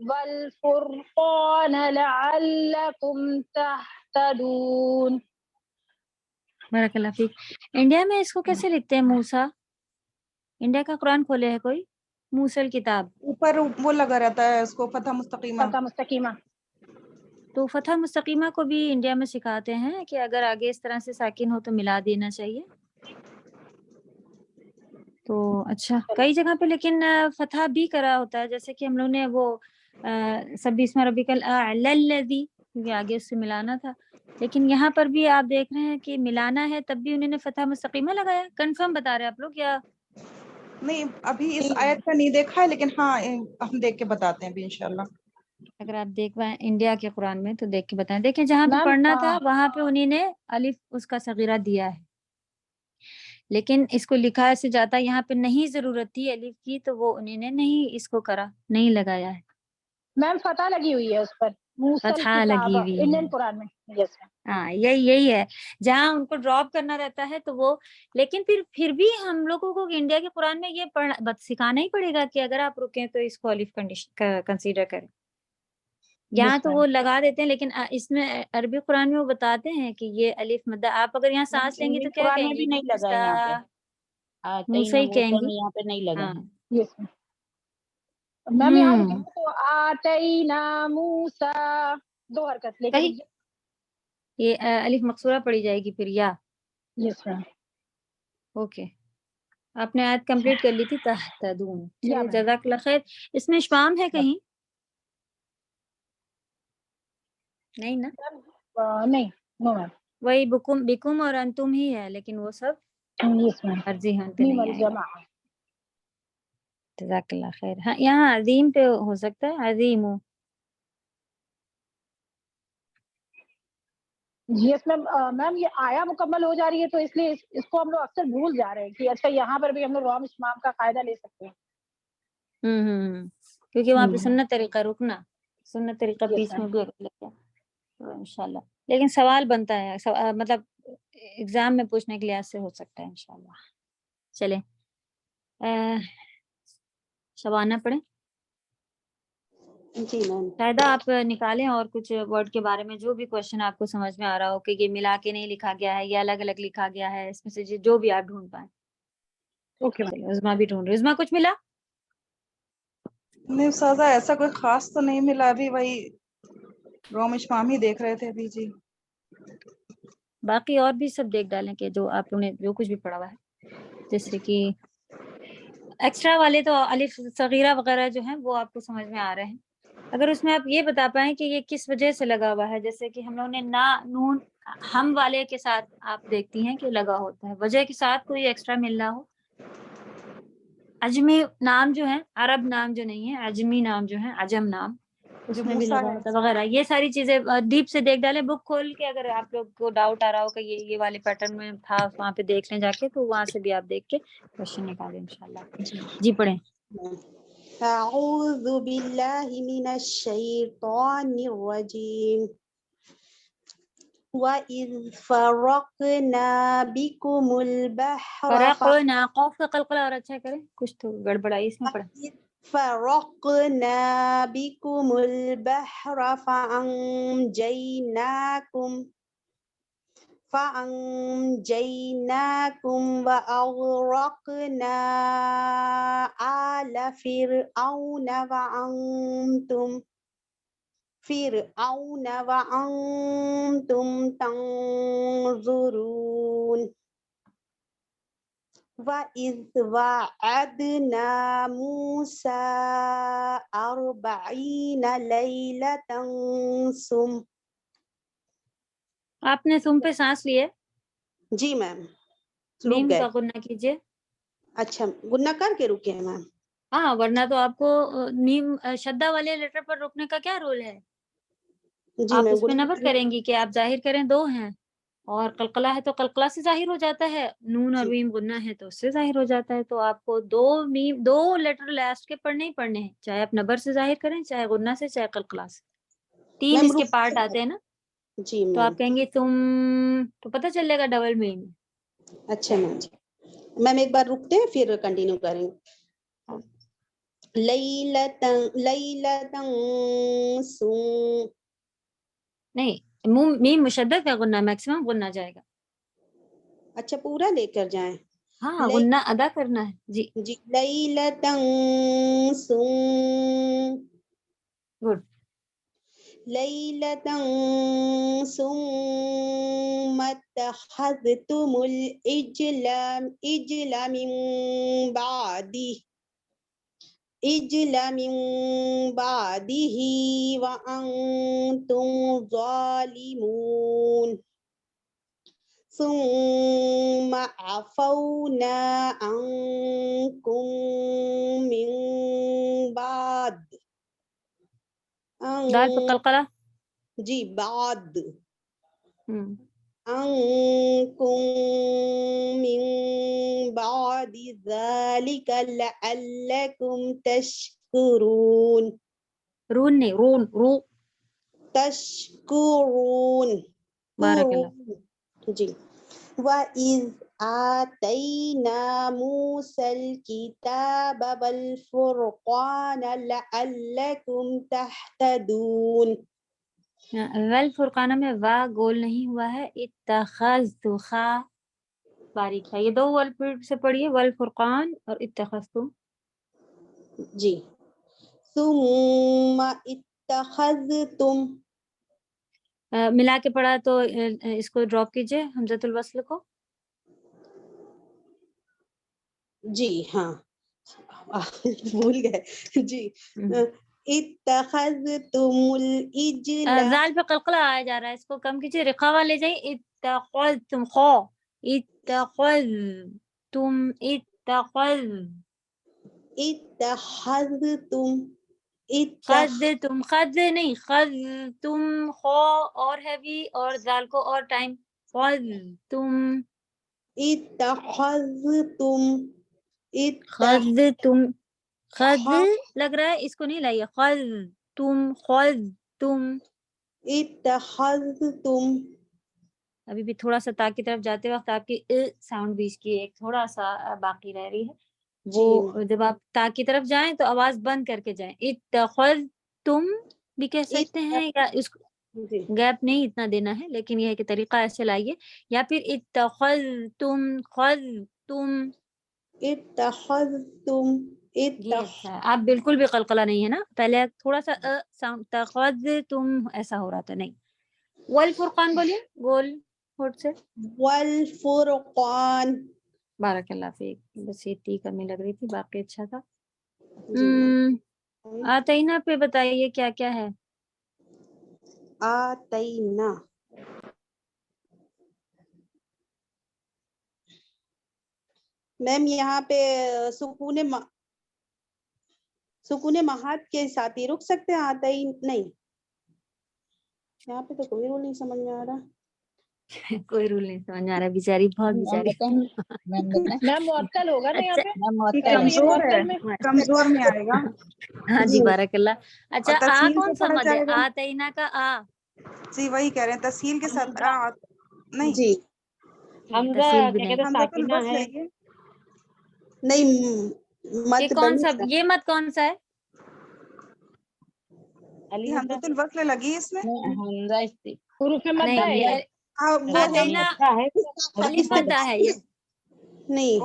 وَالْفُرْقَانَ لَعَلَّكُمْ تَهْتَدُونَ. بارک اللہ فیک. انڈیا میں اس کو کیسے لکھتے ہیں، موسیٰ؟ انڈیا کا قرآن کھولے ہے کوئی؟ موسیٰ الکتاب اوپر وہ لگا رہتا ہے، اس کو فتح مستقیمہ. فتح مستقیمہ. تو فتح مستقیمہ کو بھی انڈیا میں سکھاتے ہیں کہ اگر آگے اس طرح سے ساکن ہو تو ملا دینا چاہیے. تو اچھا کئی جگہ پہ لیکن فتح بھی کرا ہوتا ہے، جیسے کہ ہم لوگ نے وہ سبح اسم ربک الاعلی الذی، کیونکہ آگے اس سے ملانا تھا، لیکن یہاں پر بھی آپ دیکھ رہے ہیں کہ ملانا ہے تب بھی انہوں نے فتح مستقیمہ لگایا. کنفرم بتا رہے ہیں آپ لوگ یا نہیں ابھی اس آیت کا نہیں دیکھا ہے، لیکن ہاں ہم دیکھ کے بتاتے ہیں ابھی انشاءاللہ. اگر آپ دیکھ پائیں انڈیا کے قرآن میں تو دیکھ کے بتائیں. دیکھیں جہاں پہ میم پڑھنا تھا وہاں پہ انہیں نے الف اس کا صغیرہ دیا ہے، لیکن اس کو لکھا سے جاتا یہاں پہ نہیں ضرورت تھی الف کی، تو وہ انہیں نے نہیں اس کو کرا، نہیں لگایا ہے. میم فتح لگی ہوئی ہے اس پر، موسل فتح کتاب لگی ہوئی انڈین ہے. قرآن میں. یس میم. ہاں یہی ہے جہاں ان کو ڈراپ کرنا رہتا ہے تو وہ، لیکن پھر بھی ہم لوگوں کو انڈیا کے قرآن میں یہ سکھانا ہی پڑے گا کہ اگر آپ رکیں تو اس کو الف کنڈیشن کنسیڈر کریں. یہاں Yes, تو ma'am. وہ لگا دیتے ہیں، لیکن اس میں عربی قرآن میں وہ بتاتے ہیں کہ یہ الف مد. آپ اگر یہاں سانس لیں گی تو انگلش کیا قرآن کہیں میں گی؟ بھی نہیں لگا ہے یہاں پہ، موسیٰ ہی کہیں گی. یہاں پہ نہیں لگا ہاں ہے. Yes, ma'am. میم یہاں لکھا ہے تو آتینا موسیٰ، 2 حرکت لے صحیح، کر. یہ الف مقصورہ پڑی جائے گی پھر یا. یس میم. اوکے، آپ نے آیت کمپلیٹ کر لی تھی تہتدون. یا چلیے میم. جزاک اللہ خیر. اس میں اشمام ہے کہیں؟ نہیں نا، نہیں، نو میم. وہی بکم اور انتم ہی ہے، لیکن وہ سب یس میم. عرضی ہن پہ میم نہیں آئے گا. الجمع. جزاک اللہ خیر. ہاں یہاں عظیم پہ ہو سکتا ہے، عظیم ہو. یس میم. میم یہ آیا مکمل ہو جا رہی ہے تو اس لیے اس کو ہم لوگ اکثر بھول جا رہے ہیں کہ اچھا یہاں پر بھی ہم لوگ رام اشمام کا فائدہ لے سکتے ہیں. کیونکہ وہاں پہ سنت طریقہ رکنا، سنت طریقہ یس بیچ میم. میں بھی رکھ لیتے ہیں تو انشاءاللہ. لیکن سوال بنتا ہے، مطلب ایگزام میں پوچھنے کے لحاظ سے ہو سکتا ہے انشاءاللہ. چلیں شبانہ پڑھیں. جی میم. شاید آپ نکالیں اور کچھ ورڈ کے بارے میں جو بھی کوشچن آپ کو سمجھ میں آ رہا ہو کہ یہ ملا کے نہیں لکھا گیا ہے یا الگ الگ لکھا گیا ہے، اس میں سے جو بھی آپ ڈھونڈ پائیں. Okay ma'am. چلیے عظما بھی ڈھونڈ رہی. عظما کچھ ملا؟ نہیں استاذہ ایسا کوئی خاص تو نہیں ملا، ابھی وہی روم اشمام ہی دیکھ رہے تھے ابھی. جی باقی اور بھی سب دیکھ ڈالیں کہ جو آپ لوگوں نے جو کچھ بھی پڑھا ہوا ہے، جیسے کہ ایکسٹرا والے تو الف صغیرہ وغیرہ جو ہیں وہ آپ کو سمجھ میں آ رہے ہیں. اگر اس میں آپ یہ بتا پائیں کہ یہ کس وجہ سے لگا ہوا ہے، جیسے کہ ہم لوگوں نے نا نون ہم والے کے ساتھ آپ دیکھتی ہیں کہ لگا ہوتا ہے، وجہ کے ساتھ کوئی ایکسٹرا مل رہا ہو. عجمی نام جو ہیں، عرب نام جو نہیں ہے، عجمی نام جو ہیں، عجم نام، اس جو میں بھی موسیٰ لگا ہے، ہوتا ہے وغیرہ. یہ ساری چیزیں ڈیپ سے دیکھ ڈالیں، بک کھول کے. اگر آپ لوگ کو ڈاؤٹ آ رہا ہو کہ یہ والے پیٹرن میں تھا، وہاں پہ دیکھ لیں جا کے، تو وہاں سے بھی آپ دیکھ کے کوشچن نکالیں انشاءاللہ. جی پڑھیں. اعوذ باللہ من الشیطان الرجیم وَإِذْ فَرَقْنَا بِكُمُ الْبَحْرَ فرقنا، قوف کا قلقلہ اور اچھا کریں، کچھ تو گڑبڑائی اس میں پڑھیں. فَرَقْنَا بِكُمُ الْبَحْرَ فَأَنْجَيْنَاكُمْ وَأَغْرَقْنَا آلَ فِرْعَوْنَ وَأَنْتُمْ تَنْظُرُونَ وَإِذْ وَعَدْنَا مُوسَى 40 لَيْلَةً آپ نے تم پہ سانس لیے، جی میم رک میم گئے. کا غنہ کیجئے. اچھا گنہ کر کے رکے ہیں میم. ہاں ورنہ تو آپ کو میم شدہ والے لیٹر پر رکنے کا کیا رول ہے؟ جی آپ میم اس میں نبر کریں گی کہ آپ ظاہر کریں 2 ہیں، اور قلقلہ ہے تو قلقلہ سے ظاہر ہو جاتا ہے، نون اور میم غنہ ہے تو اس سے ظاہر ہو جاتا ہے. تو آپ کو 2 لیٹر لاسٹ کے پڑھنے ہی پڑھنے ہیں، چاہے آپ نبر سے ظاہر کریں، چاہے غنہ سے، چاہے قلقلہ سے. 3 میم اس کے پارٹ آتے ہیں نا، جی تو میم. آپ کہیں گے تم، تو پتہ چلے گا ڈبل میم. اچھا میم. میم ایک بار رکتے ہیں پھر کنٹینیو کریں. لیلتاً نہیں، میم مشدد کا غنہ میکسیمم غنہ جائے گا. اچھا پورا لے کر جائیں. ہاں غنہ ادا کرنا ہے. جی جی لیلتاً گڈ. ليلة ثم اتخذتم العجل من بعده وأنتم ظالمون ثم عفونا عنكم من بعد دال پہ قلقلہ. جی بعد ہم. عنكم من بعد ذلك لعلكم تشكرون رون نہیں، رون رو. تشكرون بارک اللہ. جی وَإِذْ آتَيْنَا مُوسَى الْكِتَابَ وَالْفُرْقَانَ لَعَلَّكُمْ تَهْتَدُونَ. ول فرقانہ میں وا گول نہیں ہوا ہے. اتخذت خا باریک ہے. یہ دو ول پھر سے پڑھیے، ول فرقان اور اتخذتم. جی ثم اتخذتم ملا کے پڑھا تو اس کو ڈراپ کیجئے حمزۃ الوصل کو. جی ہاں بھول گئے. جی اتخذتم العجل زال پہ قلقلہ آیا جا رہا ہے، اس کو کم کیجئے. رقا والے جائیں. اتخذتم خو اتخذتم اتخذتم خذتم خذ نہیں، خذتم خو اور ہیوی اور زال کو اور ٹائم. خذتم اتخذتم خذتم خذ لگ رہا ہے، اس کو نہیں لائیے. خذتم اتخذتم ابھی بھی تھوڑا سا تا کی طرف جاتے وقت آپ کی ساؤنڈ بیچ کی ایک تھوڑا سا باقی رہ رہی ہے. وہ جب آپ تا کی طرف جائیں تو آواز بند کر کے جائیں. اتخذتم بھی کہہ سکتے ہیں، یا اس کو جی گیپ نہیں اتنا دینا ہے، لیکن یہ ہے کہ طریقہ ایسے لائیے. یا پھر اتخذتم خذتم. اتخذتم یہ اچھا ہے. آپ بالکل بھی قلقلہ نہیں ہے نا، پہلے تھوڑا سا ساؤنڈ تخذتم ایسا ہو رہا تھا. نہیں. والفرقان بولیے گول ہوٹ سے. والفرقان بارک اللہ فیک. بس یہ ٹی کمی لگ رہی تھی، باقی اچھا تھا. جی آتینہ پہ بتائیے کیا کیا ہے. آتینا میم یہاں پہ سکون مہات کے ساتھ ہی رک سکتے ہیں. آتئی نہیں، یہاں پہ تو کوئی رول نہیں سمجھ میں آ رہا. کوئی رول نہیں سمجھ میں آ رہا. بیچاری بہت بیچاری. میم معطل ہوگا نا یہاں پہ. کمزور ہے، میں کمزور میں آئے گا. ہاں جی بارک اللہ. اچھا اور آ تسہیل کون سے سا پڑھا مد ہے؟ جائے گا. آتینہ کا آ. جی وہی کہہ رہے ہیں تسہیل کے ساتھ نہیں جی حمزہ تسہیل بھی کیا نہیں. کہتے ہیں، حمزۃ ساکنہ الوصل ہے. ہے یہ. نہیں یہ مد کون بنی سا، یہ مت کون سا ہے؟ علی یہ حمزۃ الوصل لگی اس میں. حمزہ استی حروف مدہ نہیں ہے یہ وہ آتینہ مدہ ہے. الف مدہ ہے. یہ نہیں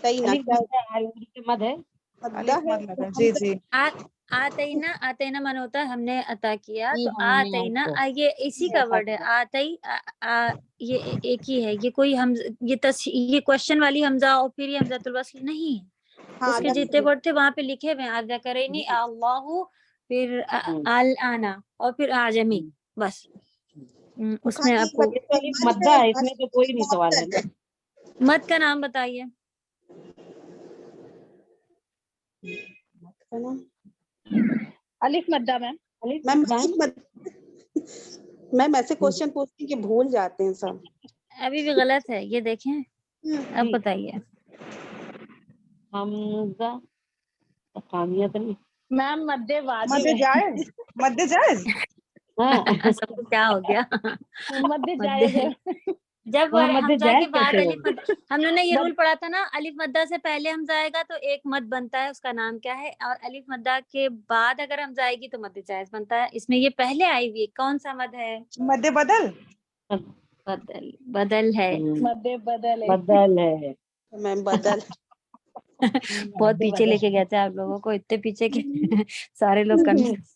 تینا الف کیا مدہ ہے، مد ہے. الف مد لگا. جی جی آتینہ آتینہ من ہوتا ہے ہم نے عطا کیا. جی، تو ہم نے آتینہ آپ کو یہ اسی کا ورڈ ہے. آتئی یہ ایک ہی ہے. یہ کوئی یہ کوشچن والی حمزہ اور پھر یہ حمزۃ الوصل نہیں ہے. اس کے جتنے ورڈ تھے وہاں پہ لکھے ہوئے ہیں. الذکرین اللہ، پھر الانا اور پھر اعجمی. بس اس میں آپ کو مدہ ہے، اس میں تو کوئی نہیں سوال ہے نا. مد کا نام بتائیے. الف مدہ میم. میم ایسے کوشچن پوچھتی کہ بھول جاتے ہیں سب. ابھی بھی غلط ہے یہ دیکھیں. اب بتائیے. حمزہ کامیہ تو نہیں. میم مد واجب مد ہے. جائز، مد جائز. ہاں سب کو کیا ہو گیا. مد جائز ہے. جب وہاں مد حمزہ جائز کے بعد کیسے الف مد، ہم لوگوں نے یہ رول پڑھا تھا نا، الف مدہ سے پہلے حمزہ آئے گا تو ایک مد بنتا ہے، اس کا نام کیا ہے. اور الف مدہ کے بعد اگر حمزہ آئے گی تو مد جائز بنتا ہے. اس میں یہ پہلے آئی ہوئی کون سا مد ہے؟ مد بدل. بدل. بدل ہے. مد بدل ہے. بدل ہے. میم بدل بہت پیچھے لے کے گئے تھے آپ لوگوں کو، اتنے پیچھے کہ سارے لوگ کنفیوز.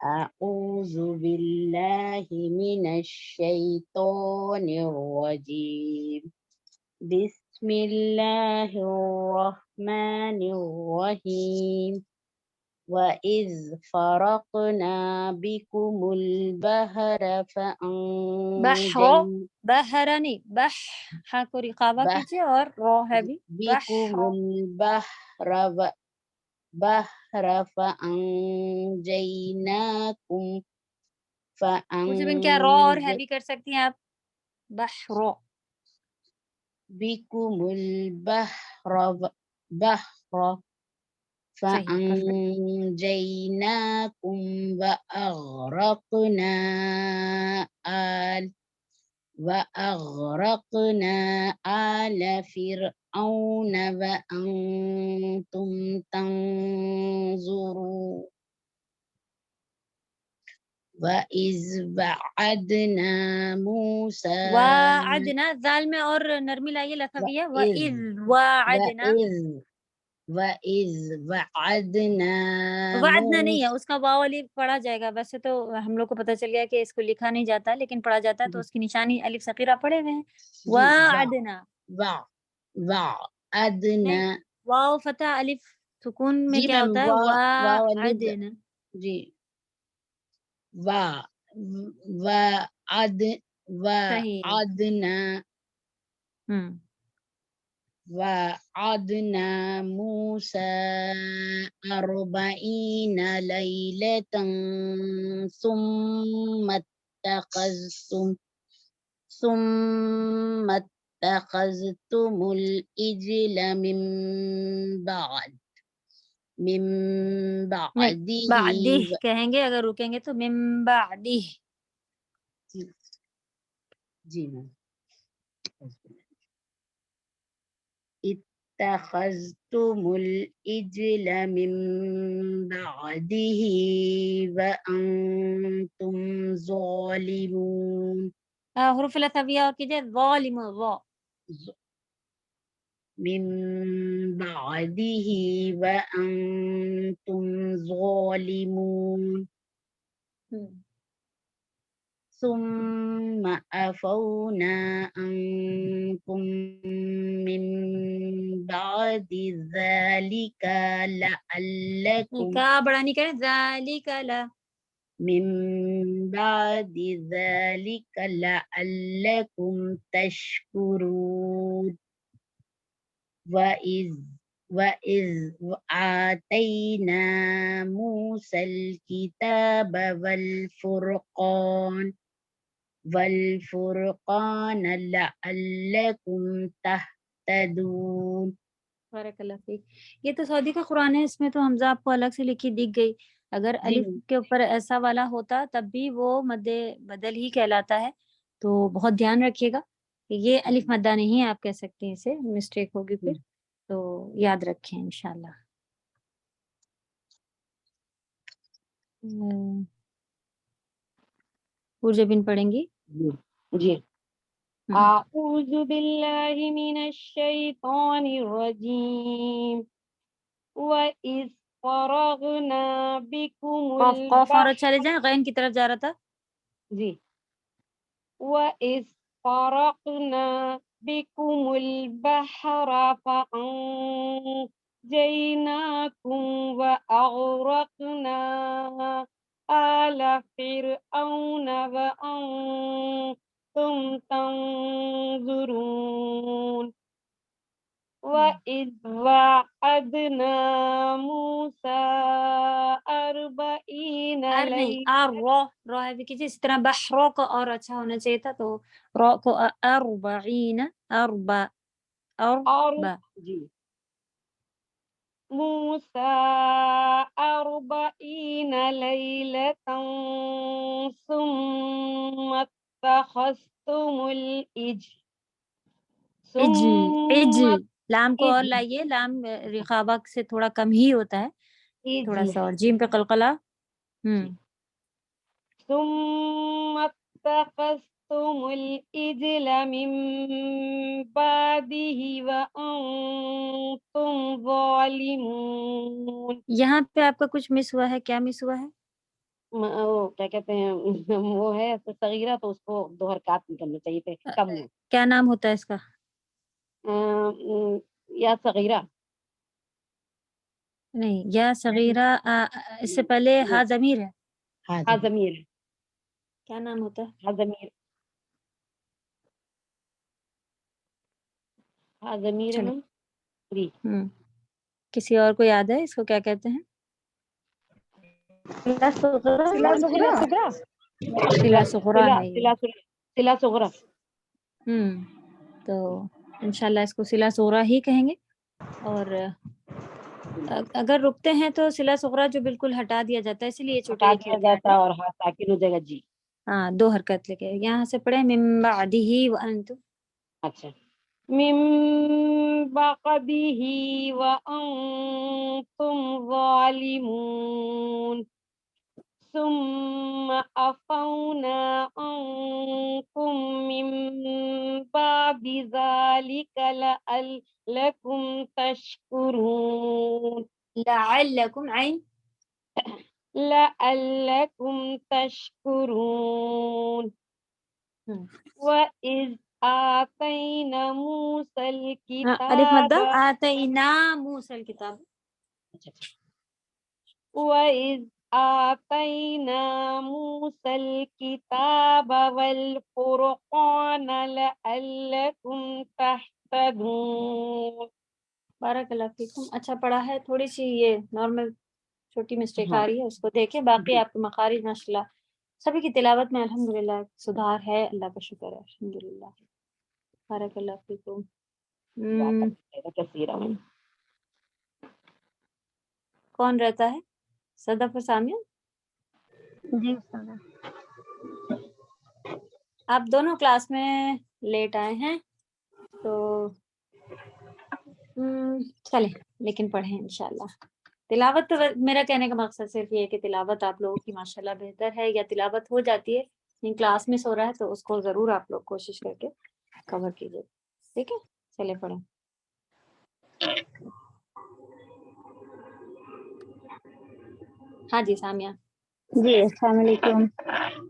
أعوذ بالله من الشيطان الرجيم بسم الله الرحمن الرحيم وإذ فرقنا بكم البحر بحر، بحرانی بح، ہا کو رقابہ بح کیجیے اور رو ہے بھی بكم بحر. البحر فأنجيناكم مجھے بن کیا رو اور ہے بھی کر سکتی ہیں آپ؟ بحر. بكم البحر بحر صحیح، perfect. فأنجيناكم وأغرقنا آل فرعون وأنتم تنظرون وَإِذْ وَعَدْنَا مُوسَى وعدنا، ذال میں اور نرمی لائیے لفظیہ. وَإِذْ وعدنا، وَإِذْ وَعَدْنَا وعدنا نہیں ہے، اس کا واو الف پڑھا جائے گا. ویسے تو ہم لوگ کو پتہ چل گیا کہ اس کو لکھا نہیں جاتا لیکن پڑھا جاتا ہے، تو اس کی نشانی الف ثقیلہ پڑھے ہوئے ہیں. وعدنا وَعَدْنَا نہیں، واو فتح الف سکون میں جی کیا میم ہوتا ہے؟ وعدنا. جی صحیح. وعدنا موسى 40 ليلة ثم اتخذتم الإجل من نہیں، بعده بعدہ کہیں گے، اگر رکیں گے تو من بعدہ. جی میم اتخذتم الإجل من بعده وأنتم ظالمون حروف الثویہ اور کیجئے ظالم ظا. من بعده وأنتم ظالمون ثم عفونا عنكم من بعد ذلك لعلكم کا بڑھانی کریں ذالک لا. من بعد ذلك لعلكم تشكرون وإذ آتينا موسى الكتاب والفرقان لعلكم تهتدون. بارک اللہ فیک. یہ تو سعودی کا قرآن ہے، اس میں تو حمزہ آپ کو الگ سے لکھی دکھ گئی. اگر الف کے اوپر ایسا والا ہوتا تب بھی وہ مد بدل ہی کہلاتا ہے، تو بہت دھیان رکھیے گا کہ یہ الف مدہ نہیں ہے، آپ کہہ سکتے ہیں اسے، مسٹیک ہوگی پھر، تو یاد رکھیں انشاءاللہ. پورجبین پڑھیں گی. جی اعوذ باللہ من الشیطان الرجیم وَإِذْ فَرَغْنَا بِكُمُ قوف اور الْبَحْرَ چلے جائیں، غین کی طرف جا رہا تھا. جی وَإِذْ فَرَقْنَا بِكُمُ الْبَحْرَ فَأَنْجَيْنَاكُمْ وَأَغْرَقْنَا آلَ فِرْعَوْنَ وَأَنْتُمْ تَنْظُرُونَ وَإِذْ وَإِذْ وَعَدْنَا مُوسَى 40 ار نہیں ليلة آر رو ہے کسی اس طرح بحرو کو اور اچھا ہونا چاہیے تھا تو رو کو 40 اربع جی موسى 40 ليلة ثم اتخذتم العجل ثم لام کو اور عجل لائیے، لام رقابہ سے تھوڑا کم ہی ہوتا ہے، تھوڑا عجل سا اور جیم پہ قلقلہ ثم اتخذتم العجل من بعده وأنتم ظالمون. یہاں پہ آپ کا کچھ مس ہوا ہے، کیا مس ہوا ہے؟ وہ کیا کہتے ہیں وہ ہے صغیرہ تو اس کو 2 حرکات نکلنے چاہیے تھے کم میں. کیا نام ہوتا ہے اس کا؟ یا صغیرہ نہیں، یا صغیرہ اس سے پہلے ہا ضمیر ہے، ہاں ضمیر کیا نام ہوتا ہے؟ ہاں ضمیر ہاں ضمیر چلو میں جی کسی اور کو یاد ہے اس کو کیا کہتے ہیں؟ سلا صغرا صلہ صغریٰ ہے یہ. صلہ صغرا. تو انشاءاللہ اس کو صلہ صغریٰ ہی کہیں گے، اور اگر رکتے ہیں تو صلہ صغریٰ جو بالکل ہٹا دیا جاتا ہے، اسی لیے چھوٹے ہٹا لکھے دیا ہوتے ہیں. جاتا ہے اور ہاں ساکن ہو جائے گا جی. ہاں 2 حرکت لگے، یہاں سے پڑھیں من بعدہ وانتم. اچھا من بعده وأنتم ظالمون ثم عفونا عنكم من بعد ذلك لعلكم تشكرون. لعلکم عین لعلكم تشكرون. وَإِذْ آتَيْنَا مُوسَى الف مدہ الْكِتَابَ آتینا موسیٰ الکتاب. وَإِذْ آتَيْنَا مُوسَى الْكِتَابَ وَالْفُرْقَانَ لَعَلَّكُمْ تَهْتَدُونَ. بارک اللہ فیکم. اچھا پڑھا ہے، تھوڑی سی یہ نارمل چھوٹی مسٹیک ہاں آ رہی ہے، اس کو دیکھیں. باقی آپ کے مخارج ماشاءاللہ سبھی کی تلاوت میں الحمدللہ سدھار ہے، اللہ کا شکر ہے الحمدللہ. بارک اللہ فیکم. کثیرا میں کون رہتا ہے؟ صدف و سامیہ؟ جی آپ دونوں کلاس میں لیٹ آئے ہیں تو چلیں لیکن پڑھیں انشاءاللہ. تلاوت تو میرا کہنے کا مقصد صرف یہ ہے کہ تلاوت آپ لوگوں کی ماشاءاللہ بہتر ہے، یا تلاوت ہو جاتی ہے لیکن کلاس میں سو رہا ہے تو اس کو ضرور آپ لوگ کوشش کر کے کور کیجیے. ٹھیک ہے، چلے پڑھیں. ہاں جی سامیہ. جی السلام علیکم.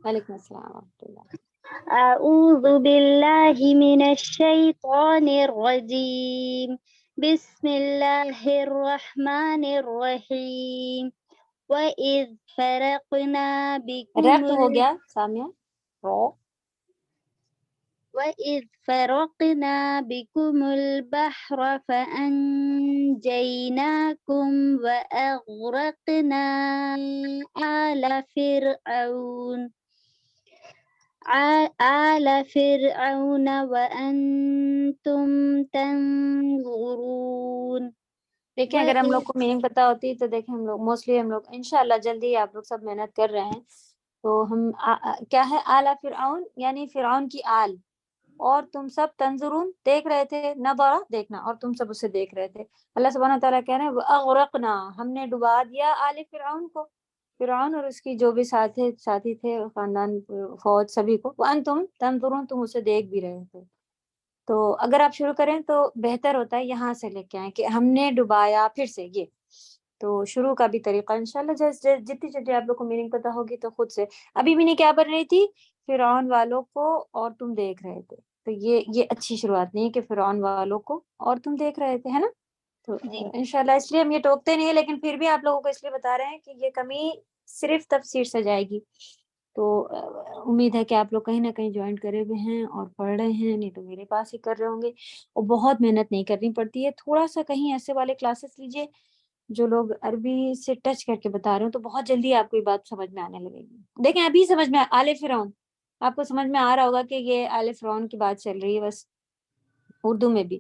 وعلیکم السلام ورحمۃ اللہ. اعوذ باللہ من الشیطان الرجیم. بسم اللہ الرحمن الرحیم. وَإِذْ فَرَقْنَا بِكُمُ ریپ ہو گیا سامیہ، رو. وَإِذْ فَرَقْنَا بِكُمُ الْبَحْرَ فَأَنْجَيْنَاكُمْ وَأَغْرَقْنَا آلَ فِرْعَوْنَ وَأَنْتُمْ تَنْظُرُونَ. دیکھیں اگر ہم لوگ کو میننگ پتہ ہوتی تو دیکھیں ہم لوگ موسٹلی ہم لوگ انشاءاللہ جلدی آپ لوگ سب محنت کر رہے ہیں تو ہم کیا ہے آل فرعون یعنی فرعون کی آل، اور تم سب تنظرون دیکھ رہے تھے، نظرہ دیکھنا، اور تم سب اسے دیکھ رہے تھے. اللہ سبحانہ تعالیٰ کہہ رہے ہیں اغرقنا، ہم نے ڈبا دیا آل فرعون کو، فرعون اور اس کی جو بھی ساتھی تھے خاندان فوج سبھی کو. وانتم تنظرون، تم اسے دیکھ بھی رہے تھے. تو اگر آپ شروع کریں تو بہتر ہوتا ہے یہاں سے لے کے آئیں کہ ہم نے ڈبایا، پھر سے یہ تو شروع کا بھی طریقہ انشاءاللہ جتنی جتنی آپ لوگ کو میننگ پتہ ہوگی تو خود سے. ابھی میں نے کیا پڑھ رہی تھی؟ فرعون والوں کو اور تم دیکھ رہے تھے، تو یہ اچھی شروعات نہیں ہے کہ فرعون والوں کو اور تم دیکھ رہے تھے، ہے نا. تو انشاءاللہ اس لیے ہم یہ ٹوکتے نہیں ہیں، لیکن پھر بھی آپ لوگوں کو اس لیے بتا رہے ہیں کہ یہ کمی صرف تفسیر سے جائے گی. تو امید ہے کہ آپ لوگ کہیں نہ کہیں جوائن کرے ہوئے ہیں اور پڑھ رہے ہیں، نہیں تو میرے پاس ہی کر رہے ہوں گے. اور بہت محنت نہیں کرنی پڑتی ہے، تھوڑا سا کہیں ایسے والے کلاسز لیجیے جو لوگ عربی سے ٹچ کر کے بتا رہے ہوں، تو بہت جلدی آپ کو یہ بات سمجھ میں آنے لگے گی. دیکھیں ابھی سمجھ میں آل فرعون، آپ کو سمجھ میں آ رہا ہوگا کہ یہ آل فرعون کی بات چل رہی ہے بس اردو میں بھی،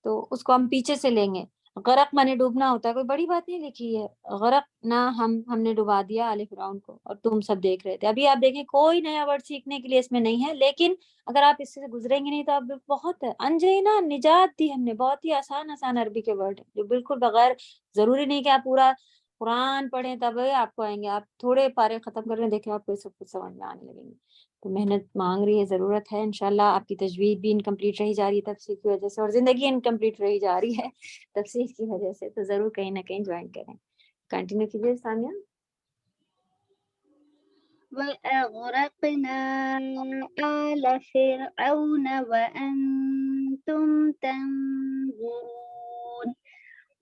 تو اس کو ہم پیچھے سے لیں گے. غرق مانے ڈوبنا ہوتا ہے، کوئی بڑی بات نہیں لکھی ہے. غرق نہ ہم نے ڈبا دیا آل فرعون کو اور تم سب دیکھ رہے تھے. ابھی آپ دیکھیں کوئی نیا ورڈ سیکھنے کے لیے اس میں نہیں ہے، لیکن اگر آپ اس سے گزریں گے نہیں تو آپ بہت انجینا نجات دی ہم نے. بہت ہی آسان عربی کے ورڈ جو بالکل بغیر، ضروری نہیں کہ آپ پورا قرآن پڑھیں تب آپ کو آئیں گے. آپ تھوڑے پارے ختم کر رہے ہیں، دیکھیں آپ کو سب کچھ سمجھ میں آنے لگیں گے. تو محنت مانگ رہی ہے، ضرورت ہے. انشاءاللہ آپ کی تجوید بھی انکمپلیٹ رہی جا رہی ہے تفسیر کی وجہ سے، اور زندگی انکمپلیٹ رہی جا رہی ہے تفسیر کی وجہ سے. تو ضرور کہیں نہ کہیں جوائن کریں. کنٹینیو کیجیے سامیہ. وَأَغْرَقْنَا آلَ فِرْعَوْنَ وَأَنْتُمْ تَنْظُرُونَ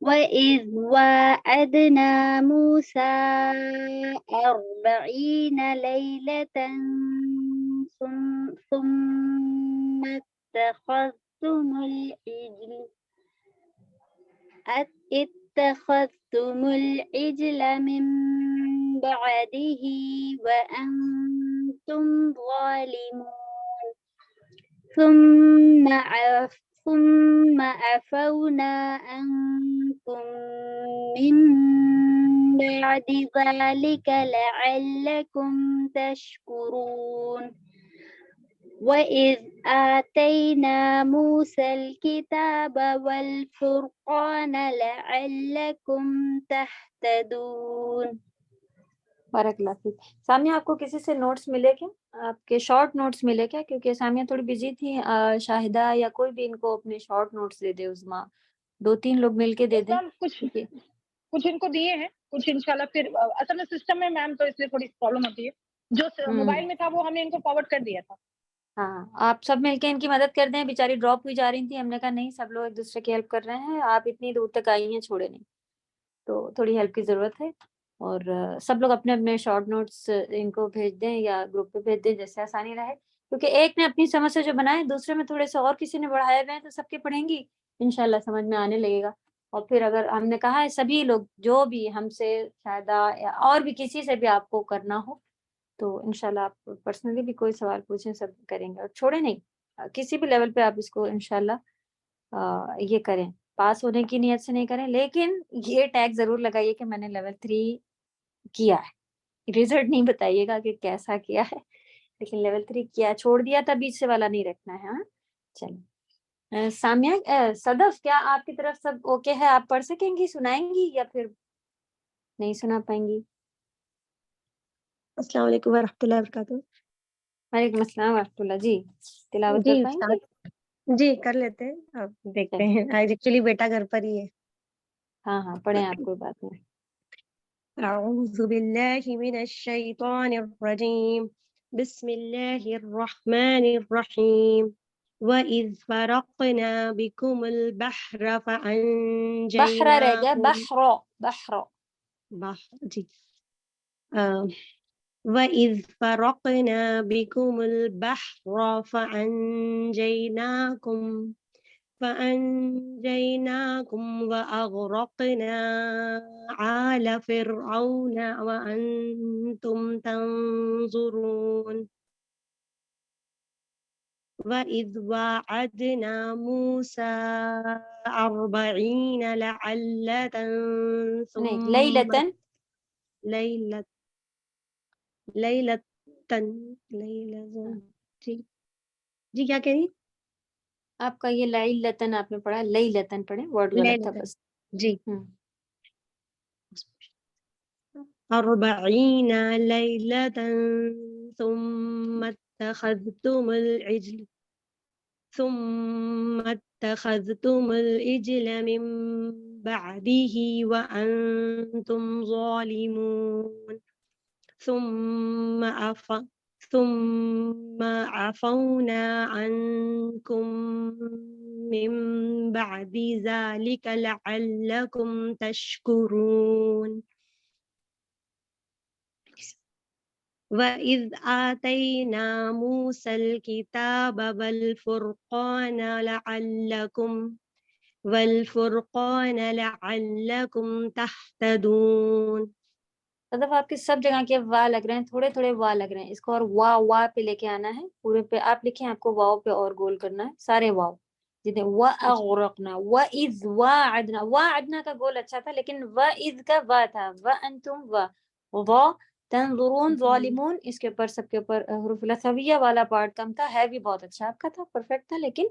وَإِذْ وَاعَدْنَا مُوسَى 40 لَيْلَةً ثُمَّ اتخذتم العجل من بعده وأنتم ظالمون ثم عفونا عنكم من بعد ذلك لعلكم تشكرون وَإِذْ آتَيْنَا مُوسَى الْكِتَابَ وَالْفُرْقَانَ لَعَلَّكُمْ تَهْتَدُونَ. بارک اللہ فیک. سامیہ آپ کو کسی سے نوٹس ملے کیا؟ آپ کے شارٹ نوٹس ملے کیا؟ کیونکہ سامیہ تھوڑی بزی تھی. شاہدہ یا کوئی بھی ان کو اپنے شارٹ نوٹس دے دے. عظما 2-3 لوگ مل کے دے دیں. میم کچھ ان کو دیے ہیں، کچھ انشاءاللہ پھر اصل میں سسٹم میں میم تو اس لیے تھوڑی پرابلم ہوتی ہے. جو موبائل میں تھا وہ ہم نے ان کو فارورڈ کر دیا تھا. ہاں آپ سب مل کے ان کی مدد کر دیں. بیچاری ڈراپ ہوئی جا رہی تھی، ہم نے کہا نہیں سب لوگ ایک دوسرے کی ہیلپ کر رہے ہیں، آپ اتنی دور تک آئی ہیں چھوڑے نہیں، تو تھوڑی ہیلپ کی ضرورت ہے. اور سب لوگ اپنے اپنے شارٹ نوٹس ان کو بھیج دیں یا گروپ پہ بھیج دیں جیسے آسانی رہے. کیونکہ ایک نے اپنی سمجھ سے جو بنائے، دوسرے میں تھوڑے سے اور کسی نے بڑھائے ہوئے ہیں، تو سب کے پڑھیں گی انشاءاللہ سمجھ میں آنے لگے گا. اور پھر اگر ہم نے کہا ہے سبھی لوگ جو بھی ہم سے شاید یا اور بھی کسی سے بھی آپ کو کرنا ہو تو انشاءاللہ آپ پرسنلی بھی کوئی سوال پوچھیں، سب کریں گے. اور چھوڑیں نہیں، کسی بھی لیول پہ آپ اس کو انشاءاللہ یہ کریں. پاس ہونے کی نیت سے نہیں کریں، لیکن یہ ٹیگ ضرور لگائیے کہ میں نے لیول 3 کیا ہے. ریزلٹ نہیں بتائیے گا کہ کیسا کیا ہے، لیکن لیول 3 کیا. چھوڑ دیا تھا بیچ سے والا نہیں رکھنا ہے. ہاں چلیں. سامیہ صدف، کیا آپ کی طرف سب اوکے ہے؟ آپ پڑھ سکیں گی، سنائیں گی یا پھر نہیں سنا پائیں گی؟ السلام علیکم ورحمۃ اللہ وبرکاتہ. وعلیکم السلام ورحمۃ اللہ. جی تلاوت کر پائیں گے؟ جی کر لیتے ہیں، اب دیکھتے ہیں. آج ایکچولی بیٹا گھر پر ہی ہے. ہاں پڑھیں آپ، کوئی بات نہیں. اعوذ باللہ من الشیطان الرجیم، بسم اللہ الرحمن الرحیم. وَإِذْ فَرَقْنَا بِكُمُ الْبَحْرَ بحر رہ گیا، فَأَنْجَيْنَاكُمْ جی. وَإِذْ فَرَقْنَا بِكُمُ الْبَحْرَ فَأَنْجَيْنَاكُمْ وَأَغْرَقْنَا آلَ فِرْعَوْنَ وَأَنْتُمْ تَنْظُرُونَ وَإِذْ وَاعَدْنَا مُوسَى 40 لَيْلَةً جی کیا کہہ رہی؟ آپ کا یہ لیلتن آپ نے پڑھا، لیلتن پڑھیں، ورڈ غلط تھا بس. جی 40 ليلة ثم اتخذتم العجل من بعده وأنتم ظالمون ثم عفونا عنكم من بعد ذلك لعلكم تشكرون. وَإِذْ آتَيْنَا مُوسَى الْكِتَابَ وَالْفُرْقَانَ لَعَلَّكُمْ تَهْتَدُونَ. مطلب آپ کے سب جگہ کے وا لگ رہے ہیں، تھوڑے تھوڑے وا لگ رہے ہیں، اس کو اور وا پہ لے کے آنا ہے، پورے پہ آپ لکھیں، آپ کو واو پہ اور گول کرنا ہے، سارے واو جتنے وَأَغْرَقْنَا وَإِذْ وَاعَدْنَا، وَاعَدْنَا کا گول اچھا تھا لیکن وَإِذْ کا وا تھا، وَأَنْتُمْ وا تنظرون ظالمون، اس کے اوپر سب کے اوپر حروف لثویہ والا پارٹ کم تھا، ہے بھی بہت اچھا آپ کا تھا، پرفیکٹ تھا، لیکن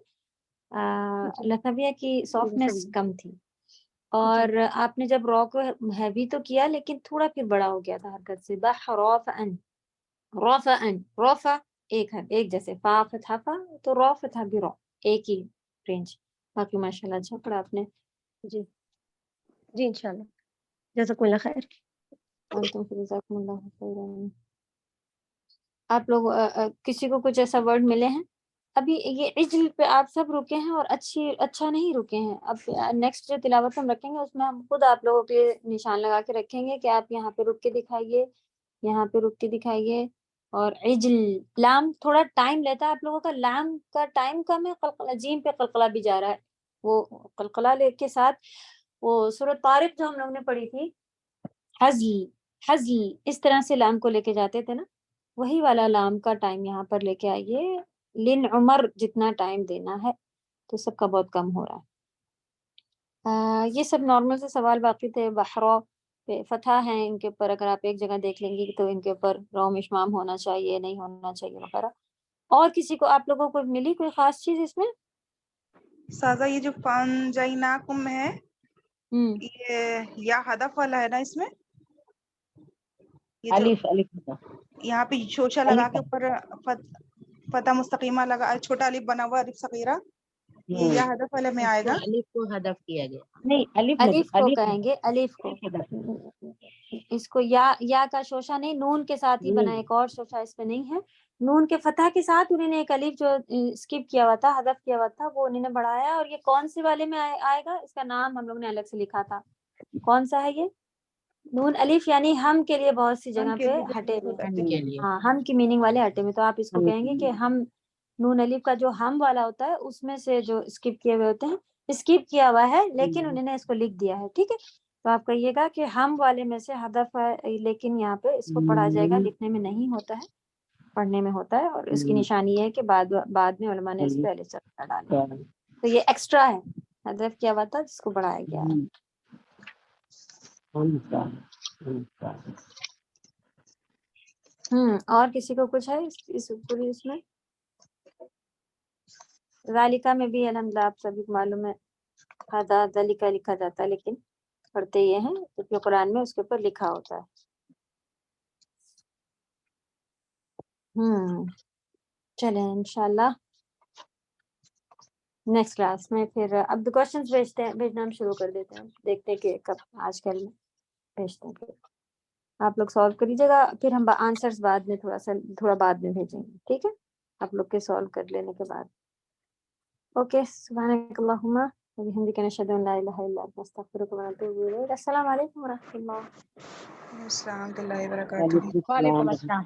لثویہ کی سافٹنس کم تھی. اور آپ نے جب را کو ہیوی تو کیا لیکن تھوڑا پھر بڑا ہو گیا تھا حرکت سے، رافعن رافع ایک ہے، ایک جیسے فا فتحہ فا تو را فتحہ بھی را، ایک ہی رینج. باقی ماشاءاللہ اچھا پڑھا آپ نے. جی جی انشاءاللہ. جزاکم اللہ خیر. وانتم جزاکم اللہ خیرا. آپ لوگ کسی کو کچھ ایسا ورڈ ملے ہیں؟ ابھی یہ عجل پہ آپ سب رکے ہیں اور اچھا نہیں رکے ہیں. اب نیکسٹ جو تلاوت ہم رکھیں گے اس میں ہم خود آپ لوگوں کے نشان لگا کے رکھیں گے کہ آپ یہاں پہ رک کے دکھائیے، یہاں پہ رک کے دکھائیے. اور عجل لام تھوڑا ٹائم لیتا ہے آپ لوگوں کا، لام کا ٹائم کم ہے، قلقلہ جیم پہ قلقلہ بھی جا رہا ہے. وہ قلقلہ لے کے ساتھ وہ سورۃ طارق جو ہم لوگ نے پڑھی تھی، حزل اس طرح سے لام کو لے کے جاتے تھے نا، وہی والا لام کا ٹائم یہاں پر لے کے آئیے. لن عمر جتنا ٹائم دینا ہے تو سب کا بہت کم ہو رہا ہے. یہ سب نارمل سے سوال باقی تھے. بحرا پہ فتح ہیں، ان کے اوپر اگر آپ ایک جگہ دیکھ لیں گے تو ان کے اوپر روم اشمام ہونا چاہیے، نہیں ہونا چاہیے وغیرہ. اور کسی کو آپ لوگوں کو ملی کوئی خاص چیز اس میں؟ سازا یہ جو فانجیناکم ہے یہ یا ہدف والا ہے نا، اس میں یہ جو الف یہاں پہ شوشہ لگا کے اوپر فتح مستقیمہ لگا، چھوٹا الف بنا ہوا الف صغیرہ، یہ یا ہدف والے میں آئے گا. الف کو ہدف کیا گیا. نہیں، الف کو کہیں گے، الف کو، اس کو یا کا شوشہ نہیں، نون کے ساتھ ہی بنا، ایک اور شوشہ اس میں نہیں ہے. نون کے فتح کے ساتھ انہوں نے ایک الف جو اسکپ کیا ہوا تھا، حذف کیا ہوا تھا، وہ انہوں نے بڑھایا. اور یہ کون سے والے میں آئے گا؟ اس کا نام ہم لوگ نے الگ سے لکھا تھا. کون سا ہے یہ؟ نون الف یعنی ہم کے لیے بہت سی جگہ پہ ہٹے ہوئے، ہاں ہم کی میننگ والے ہٹے ہوئے. تو آپ اس کو کہیں گے کہ ہم، نون الف کا جو ہم والا ہوتا ہے اس میں سے جو اسکپ کیے ہوئے ہوتے ہیں، اسکپ کیا ہوا ہے لیکن انہوں نے اس کو لکھ دیا ہے. ٹھیک ہے، تو آپ کہیے گا کہ ہم والے میں سے ہدف ہے لیکن یہاں پہ اس کو پڑھا جائے گا، لکھنے میں نہیں ہوتا ہے، پڑھنے میں ہوتا ہے. اور اس کی نشانی یہ ہے کہ بعد میں علماء نے اس پہ الف صغیرہ ڈالا. تو یہ ایکسٹرا ہے، ہدف کیا ہوا تھا جس کو بڑھایا گیا ہے. اور کسی کو کچھ ہے اس پوری اس میں؟ ذالکہ میں بھی الحمدللہ آپ سبھی کو معلوم ہے ہذا ذالکہ لکھا جاتا ہے، لیکن پڑھتے یہ ہیں کیونکہ قرآن میں اس کے اوپر لکھا ہوتا ہے. چلیں انشاءاللہ نیکسٹ کلاس میں پھر اب کوشچنز بھیجنا ہم شروع کر دیتے ہیں، دیکھتے ہیں کہ کب آج کل بھیجتے ہیں. پھر آپ لوگ سالو کریجیے گا، پھر ہم آنسرز بعد میں تھوڑا بعد میں بھیجیں گے. ٹھیک ہے، آپ لوگ کے سالو کر لینے کے بعد. اوکے، سبحانک اللہم وبحمدک نشہد ان لا الہ الا انت نستغفرک ونتوب الیک. السلام علیکم ورحمۃ اللہ. السلام علیکم و رحمۃ اللہ وبرکاتہ. وعلیکم السلام.